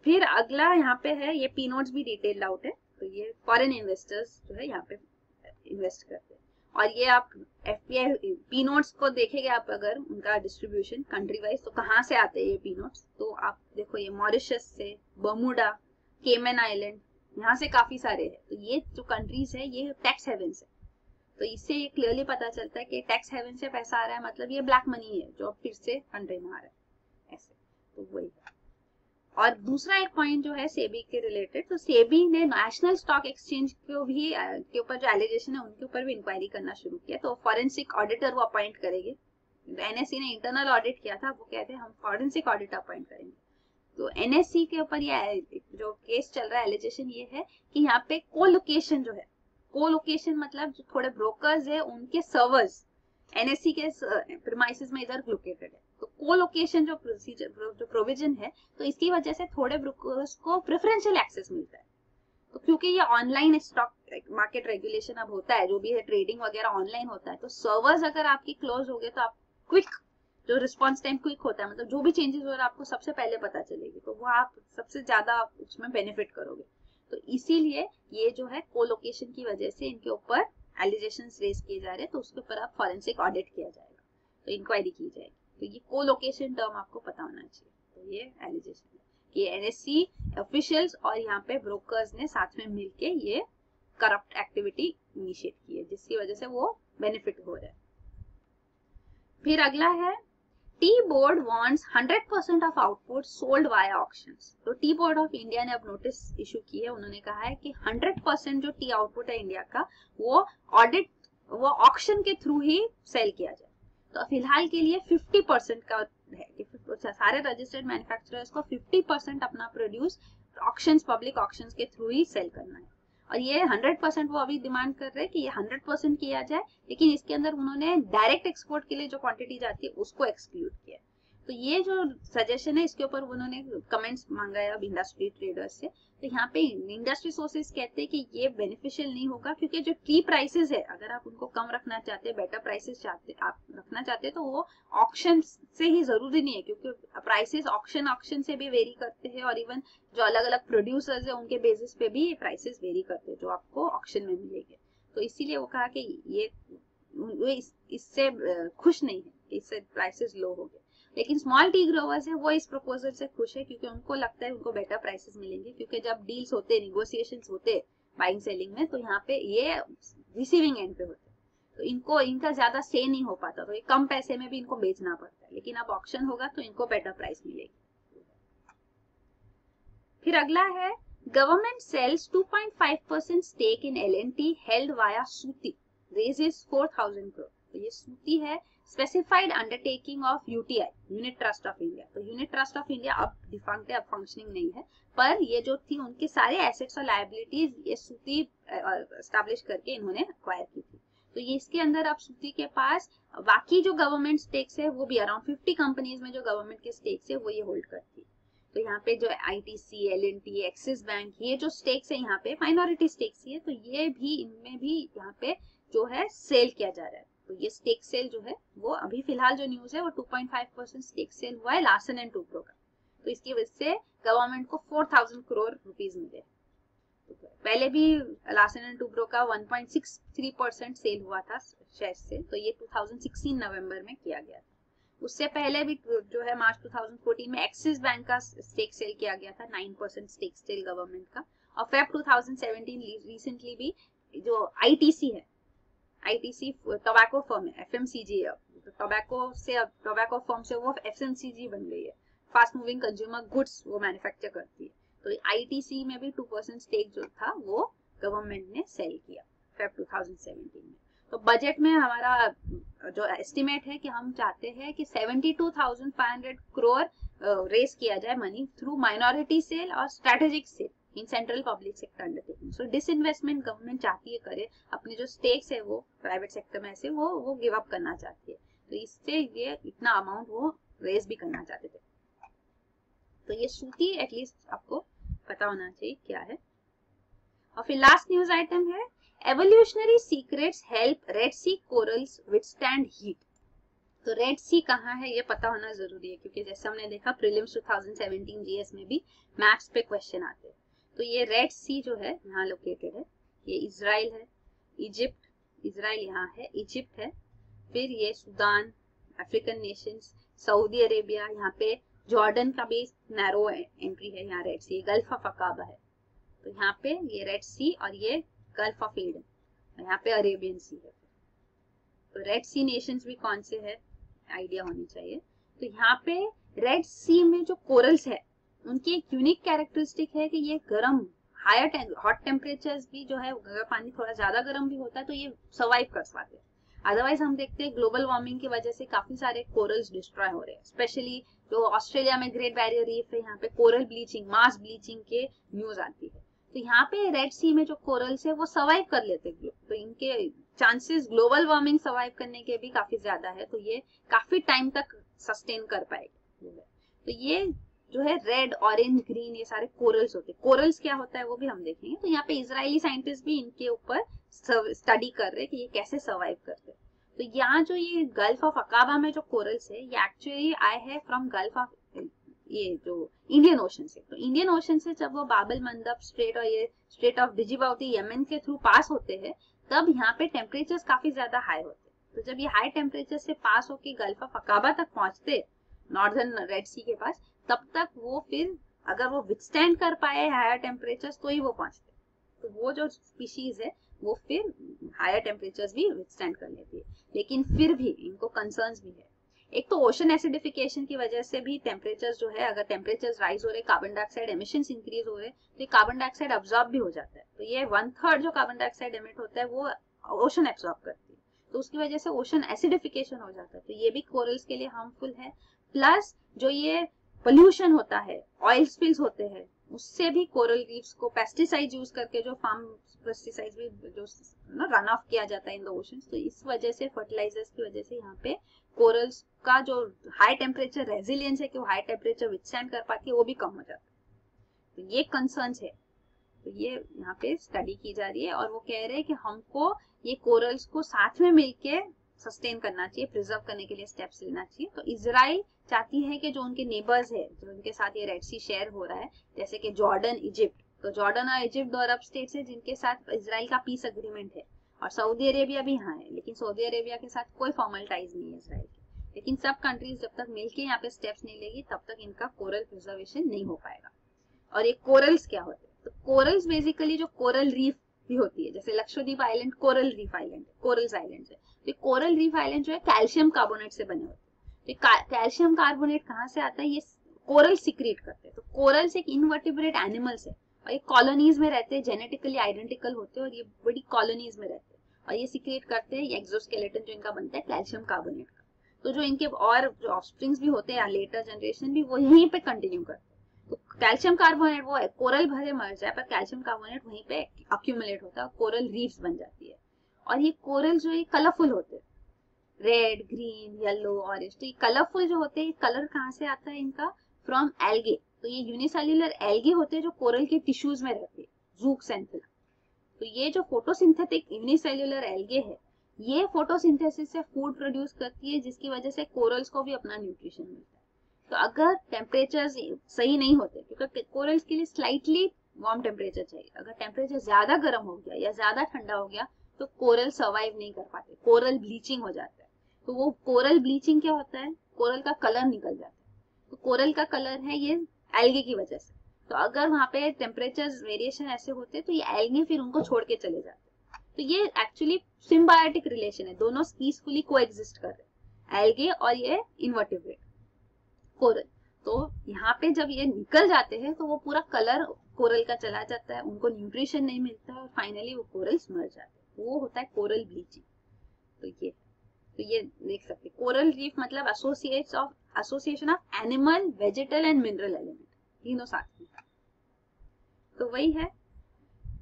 फिर अगला यहाँ पे है, ये पी नोट्स भी डिटेल्ड आउट है। तो ये फॉरेन इन्वेस्टर्स जो है यहाँ पे इन्वेस्ट करते हैं, और ये आप एफपीआई पी नोट्स को देखेंगे आप अगर उनका डिस्ट्रीब्यूशन कंट्री वाइज, तो कहाँ से आते हैं ये पी नोट्स? तो आप देखो ये मॉरिशस से, बर्मुडा, केमन आइलैंड, यहाँ से काफी सारे हैं। तो ये जो कंट्रीज है ये टैक्स हेवन्स है। तो इससे ये क्लियरली पता चलता है कि टैक्स हेवन से पैसा आ रहा है, मतलब ये ब्लैक मनी है जो फिर से कंट्री में आ रहा है ऐसे। तो वही है। और दूसरा एक पॉइंट जो है सेबी के रिलेटेड, तो सेबी ने नेशनल स्टॉक एक्सचेंज को भी के ऊपर जो एलिगेशन है उनके ऊपर भी इंक्वायरी करना शुरू किया। तो फॉरेंसिक ऑडिटर वो अपॉइंट करेंगे। एनएससी ने इंटरनल ऑडिट किया था, वो कहते हैं हम फॉरेंसिक ऑडिट अपॉइंट करेंगे। तो एनएससी के ऊपर ये जो केस चल रहा है, एलिगेशन ये है कि यहाँ पे कोलोकेशन जो है, कोलोकेशन मतलब जो थोड़े ब्रोकर्स है उनके सर्वर्स एनएससी के प्रीमाइसेस में इधर लोकेटेड है। तो कोलोकेशन जो प्रोसीजर जो प्रोविजन है, तो इसकी वजह से थोड़े ब्रोकर्स को प्रेफरेंशियल एक्सेस मिलता है। तो क्योंकि ये ऑनलाइन स्टॉक मार्केट रेगुलेशन अब होता है, जो भी है ट्रेडिंग वगैरह ऑनलाइन होता है, तो सर्वर्स अगर आपकी क्लोज हो गए तो आप क्विक जो रिस्पॉन्स टाइम क्विक होता है, मतलब जो भी चेंजेस हो रहा है आपको सबसे पहले पता चलेगी, तो वो आप सबसे ज्यादा उसमें बेनिफिट करोगे। तो इसीलिए ये जो है कोलोकेशन की वजह से इनके ऊपर एलिगेशंस रेज किए जा रहे हैं। तो उसके ऊपर आप फॉरेंसिक ऑडिट किया जाएगा, तो इंक्वायरी की जाएगी। तो ये कोलोकेशन टर्म आपको पता होना चाहिए। तो ये एलिगेशन है कि एनएससी ऑफिशियल्स और यहाँ पे ब्रोकर्स ने साथ में मिलके ये करप्ट एक्टिविटी इनिशिएट की है, जिसकी वजह से वो बेनिफिट हो रहा है। फिर अगला है tea board wants 100% of output sold via auctions. तो टी बोर्ड ऑफ इंडिया ने अब नोटिस इशू की है, उन्होंने कहा है कि 100% जो टी आउटपुट है इंडिया का वो ऑक्शन के थ्रू ही सेल किया जाए। तो फिलहाल के लिए 50% का है कि सारे रजिस्टर्ड मैन्युफैक्चरर्स को 50% अपना प्रोड्यूस ऑक्शंस, पब्लिक ऑक्शंस के थ्रू ही सेल करना है। और ये 100% वो अभी डिमांड कर रहे हैं कि ये 100% किया जाए, लेकिन इसके अंदर उन्होंने डायरेक्ट एक्सपोर्ट के लिए जो क्वांटिटी जाती है उसको एक्सक्लूड किया। तो ये जो सजेशन है इसके ऊपर उन्होंने कमेंट्स मांगा है अब इंडस्ट्री ट्रेडर्स से। तो यहाँ पे इंडस्ट्री सोर्सेज कहते हैं कि ये बेनिफिशियल नहीं होगा, क्योंकि जो टी प्राइसेस है अगर आप उनको कम रखना चाहते हैं, बेटर प्राइसेस आप रखना चाहते हैं, तो वो ऑक्शन से ही जरूरी नहीं है, क्योंकि प्राइसेस ऑक्शन से भी वेरी करते हैं, और इवन जो अलग अलग प्रोड्यूसर्स है उनके बेसिस पे भी प्राइसेस वेरी करते हैं जो आपको ऑक्शन में मिलेंगे। तो इसीलिए वो कहा कि ये इससे खुश नहीं है कि इससे प्राइसेस लो हो गए। लेकिन स्मॉल टी ग्रोवर्स है वो इस प्रपोजल से खुश है, क्योंकि उनको लगता है उनको बेटर प्राइसेस मिलेंगे, क्योंकि जब डील्स होते हैं, निगोशिएशंस होते हैं बाइंग सेलिंग में, तो यहाँ पे ये रिसीविंग एंड पे होते हैं, तो इनको इनका ज्यादा से नहीं हो पाता, तो ये कम पैसे में भी इनको बेचना पड़ता है। लेकिन अब ऑक्शन होगा तो इनको बेटर प्राइस मिलेगी। फिर अगला है government sells 2.5% stake in L&T held via SUUTI, raises 4,000 crore. तो ये सूती है specified undertaking of UTI, unit trust of India. तो यूनिट ट्रस्ट ऑफ इंडिया अब डिफंक्ट है, अब फंक्शनिंग नहीं है, पर ये जो थी उनके सारे एसेट्स और लायबिलिटीज ये सूती एस्टैब्लिश करके इन्होंने एक्वायर की थी। तो ये इसके अंदर अब सूती के पास बाकी जो गवर्नमेंट स्टेक्स है वो भी अराउंड 50 कंपनीज में जो गवर्नमेंट के स्टेक्स है वो ये होल्ड करती है। तो यहाँ पे जो आईटीसी, L&T, एक्सिस बैंक, ये जो स्टेक्स है यहाँ पे माइनॉरिटी स्टेक्स ही है, तो ये भी इनमें भी यहाँ पे जो है सेल किया जा रहा है। तो ये स्टेक सेल जो है वो अभी फिलहाल जो न्यूज है वो 2.5% स्टेक सेल हुआ है लार्सन एंड टुब्रो का। तो इसकी वजह से गवर्नमेंट को 4,000 करोड़ रुपीस मिले। तो पहले भी लार्सन एंड टुब्रो का 1.63% सेल हुआ था शेयर से, तो ये 2016 नवंबर में किया गया था। उससे पहले भी जो है मार्च 2014 में एक्सिस बैंक का स्टेक सेल किया गया था, 9% स्टेक सेल गवर्नमेंट का। और फेब 2017 रिसेंटली भी जो आईटीसी है, आईटीसी टोबैको फर्म है, एफएमसीजी है, टोबैको फर्म से वो एफएमसीजी बन गई है, फास्ट मूविंग कंज्यूमर गुड्स वो मैन्युफैक्चर करती है। तो आईटीसी में भी 2% स्टेक जो था वो गवर्नमेंट ने सेल किया फेब 2017 में। तो बजट में हमारा जो एस्टिमेट है कि हम चाहते हैं कि 72,500 करोड़ रेस किया जाए मनी थ्रू माइनॉरिटी सेल और strategic cell in central public sector undertaking. So disinvestment government चाहती है करे, अपने जो स्टेक्स है वो प्राइवेट सेक्टर में ऐसे वो गिव अप करना चाहती है, तो इससे ये इतना अमाउंट वो रेस भी करना चाहते थे। तो ये सूती एटलीस्ट आपको पता होना चाहिए क्या है। और फिर लास्ट न्यूज आइटम है एवोल्यूशनरी सीक्रेट्स हेल्प रेड सी कोरल्स विथस्टैंड हीट। तो रेड सी कहाँ है ये पता होना जरूरी है, क्योंकि जैसे हमने देखा प्रीलिम्स 2017 जीएस में भी मैप्स पे क्वेश्चन आते हैं। तो ये रेड सी जो है यहाँ लोकेटेड है, ये इजराइल है, इजिप्ट, इजराइल यहाँ है, इजिप्ट है, फिर ये Sudan, African nations, Saudi Arabia, यहाँ पे जॉर्डन का भी नैरो एंट्री है यहाँ Red Sea, Gulf of Aqaba है। तो यहाँ पे ये रेड सी और ये गल्फ ऑफ एडन, यहाँ पे अरेबियन सी है। तो रेड सी नेशंस भी कौन से है आइडिया होनी चाहिए। तो यहाँ पे रेड सी में जो कोरल्स है उनकी एक यूनिक कैरेक्टरिस्टिक है कि ये गर्म हॉट टेम्परेचर्स भी जो है, अगर पानी थोड़ा ज्यादा गर्म भी होता है तो ये सर्वाइव कर पाते हैं। अदरवाइज हम देखते हैं ग्लोबल वार्मिंग की वजह से काफी सारे कोरल्स डिस्ट्रॉय हो रहे हैं, स्पेशली जो ऑस्ट्रेलिया में ग्रेट बैरियर रीफ है यहाँ पे कोरल ब्लीचिंग, मास ब्लीचिंग के न्यूज आती है। तो यहाँ पे रेड सी में जो कोरल्स है वो सर्वाइव कर लेते हैं, तो इनके चांसेस ग्लोबल वार्मिंग सर्वाइव करने के भी काफी ज्यादा है, तो ये काफी टाइम तक सस्टेन कर पाएगा। तो ये जो है रेड, ऑरेंज, ग्रीन ये सारे कोरल्स होते हैं। कोरल्स क्या होता है वो भी हम देखेंगे। तो यहाँ पे इजरायली साइंटिस्ट भी इनके ऊपर स्टडी कर रहे हैं कि ये कैसे सर्वाइव करते हैं। तो यहाँ जो ये गल्फ ऑफ अकाबा में जो कोरल्स है ये एक्चुअली आए हैं फ्रॉम गल्फ ऑफ ये जो इंडियन ओशन से। तो इंडियन ओशन से जब वो बाबल मंदब स्ट्रेट और ये स्ट्रेट ऑफ डिजिबाउटी यमन के थ्रू पास होते हैं तब यहाँ पे टेम्परेचर्स काफी ज्यादा हाई होते हैं। तो जब ये हाई टेम्परेचर से पास होके गल्फ ऑफ अकाबा तक पहुंचते नॉर्दर्न रेड सी के पास, तब तक वो फिर अगर वो विथस्टैंड कर पाए हायर टेम्परेचर्स तो ही वो पहुंचते, तो वो जो स्पीशीज है वो फिर हायर टेम्परेचर्स भी विथस्टैंड कर लेती है। लेकिन फिर भी इनको कंसर्न्स भी है। एक तो ओशन एसिडिफिकेशन की वजह से भी टेम्परेचर्स जो है, अगर टेम्परेचर्स राइज हो रहे, कार्बन डाइऑक्साइड एमिशंस इंक्रीज हो रहे, तो ये कार्बन डाइऑक्साइड अब्सॉर्ब भी हो जाता है। तो ये 1/3 जो कार्बन डाइऑक्साइड एमिट होता है वो ओशन एब्सॉर्ब करती है, तो उसकी वजह से ओशन एसिडिफिकेशन हो जाता है, तो ये भी कोरल्स के लिए हार्मफुल है। प्लस जो ये पोल्यूशन होता है, ऑयल स्पिल्स होते हैं, उससे भी कोरल रीफ्स को पेस्टिसाइड यूज करके जो फार्म पेस्टिसाइड्स भी जो रन ऑफ किया जाता है इन द ओशन, तो इस वजह से फर्टिलाइजर्स की वजह से यहाँ पे कोरल्स का जो हाई टेम्परेचर रेजिलियंस है कि वो हाई टेम्परेचर विथस्टैंड कर पाती है वो भी कम हो जाता है। तो ये कंसर्न्स है, तो ये यहाँ पे स्टडी की जा रही है और वो कह रहे हैं कि हमको ये कोरल्स को साथ में मिलके सस्टेन करना चाहिए, प्रिजर्व करने के लिए स्टेप्स लेना चाहिए। तो इजराइल चाहती है कि जो उनके नेबर्स है, जो उनके साथ ये रेड सी शेयर हो रहा है, जैसे कि जॉर्डन, इजिप्ट, तो जॉर्डन और इजिप्ट दो अरब स्टेट्स है जिनके साथ इजराइल का पीस एग्रीमेंट है, और सऊदी अरेबिया भी यहाँ है, लेकिन सऊदी अरेबिया के साथ कोई फॉर्मल टाइज नहीं है इजराइल के। लेकिन सब कंट्रीज जब तक मिलके यहाँ पे स्टेप्स नहीं लेगी तब तक इनका कोरल प्रिजर्वेशन नहीं हो पाएगा। और ये कोरल्स क्या होते हैं, तो कोरल्स बेसिकली जो कोरल रीफ भी होती है, जैसे Lakshadweep island coral reef island, corals island है, तो कोरल रीफ आइलैंड जो है कैल्शियम कार्बोनेट से बने होते हैं। तो कैल्शियम कार्बोनेट कहाँ से आता है, ये कोरल सिक्रीट करते हैं। तो कोरल्स एक इनवर्टिब्रेट एनिमल्स है और ये कॉलोनीज में रहते हैं, जेनेटिकली आइडेंटिकल होते हैं और ये बड़ी कॉलोनीज में रहते हैं और ये सिक्रेट करते हैं एक्सोस्केलेटन जो इनका बनता है कैल्शियम कार्बोनेट का। तो जो इनके और जो ऑफस्प्रिंग्स भी होते हैं, लेटर जनरेशन भी वो यहीं पे कंटिन्यू करते हैं। तो कैल्शियम कार्बोनेट वो है, कोरल भले मर जाए पर कैल्शियम कार्बोनेट वहीं पे अक्यूमुलेट होता है, कोरल रीफ्स बन जाती है। और ये कोरल जो है कलरफुल होते हैं, रेड, ग्रीन, येलो, ऑरेंज। तो ये कलरफुल जो होते हैं, कलर कहाँ से आता है इनका, फ्रॉम एल्गे। तो ये यूनिसेल्युलर एल्गे होते हैं जो कोरल के टिश्यूज में रहते हैं, जूक्सेंथेला। तो ये जो फोटोसिंथेटिक यूनिसेल्युलर एल्गे है, ये फोटोसिंथेसिस से फूड प्रोड्यूस करती है, जिसकी वजह से कोरल्स को भी अपना न्यूट्रिशन मिलता है। तो अगर टेम्परेचर सही नहीं होते, क्योंकि कोरल्स के लिए स्लाइटली वार्म टेम्परेचर चाहिए, अगर टेम्परेचर ज्यादा गर्म हो गया या ज्यादा ठंडा हो गया तो कोरल सर्वाइव नहीं कर पाते, कोरल ब्लीचिंग हो जाता है। तो वो कोरल ब्लीचिंग क्या होता है, कोरल का कलर निकल जाता है। तो कोरल का कलर है ये एल्गे की वजह से। तो अगर वहां पे टेम्परेचर वेरिएशन ऐसे होते तो ये एल्गे फिर उनको छोड़ के चले जाते। तो ये एक्चुअली सिम्बायोटिक रिलेशन है, दोनों पीसफुली कोएग्जिस्ट कर रहे हैं, एल्गे और ये इनवर्टिब्रेट कोरल। तो यहाँ पे जब ये निकल जाते हैं तो वो पूरा कलर कोरल का चला जाता है, उनको न्यूट्रिशन नहीं मिलता है और फाइनली वो कोरल्स मर जाते हैं। वो होता है कोरल ब्लीचिंग। तो ये देख सकते हैं, कोरल रीफ मतलब association of animal, vegetal and mineral element, तीनों साथ में। तो वही है,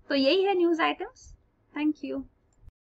तो यही है न्यूज आइटम्स। Thank you.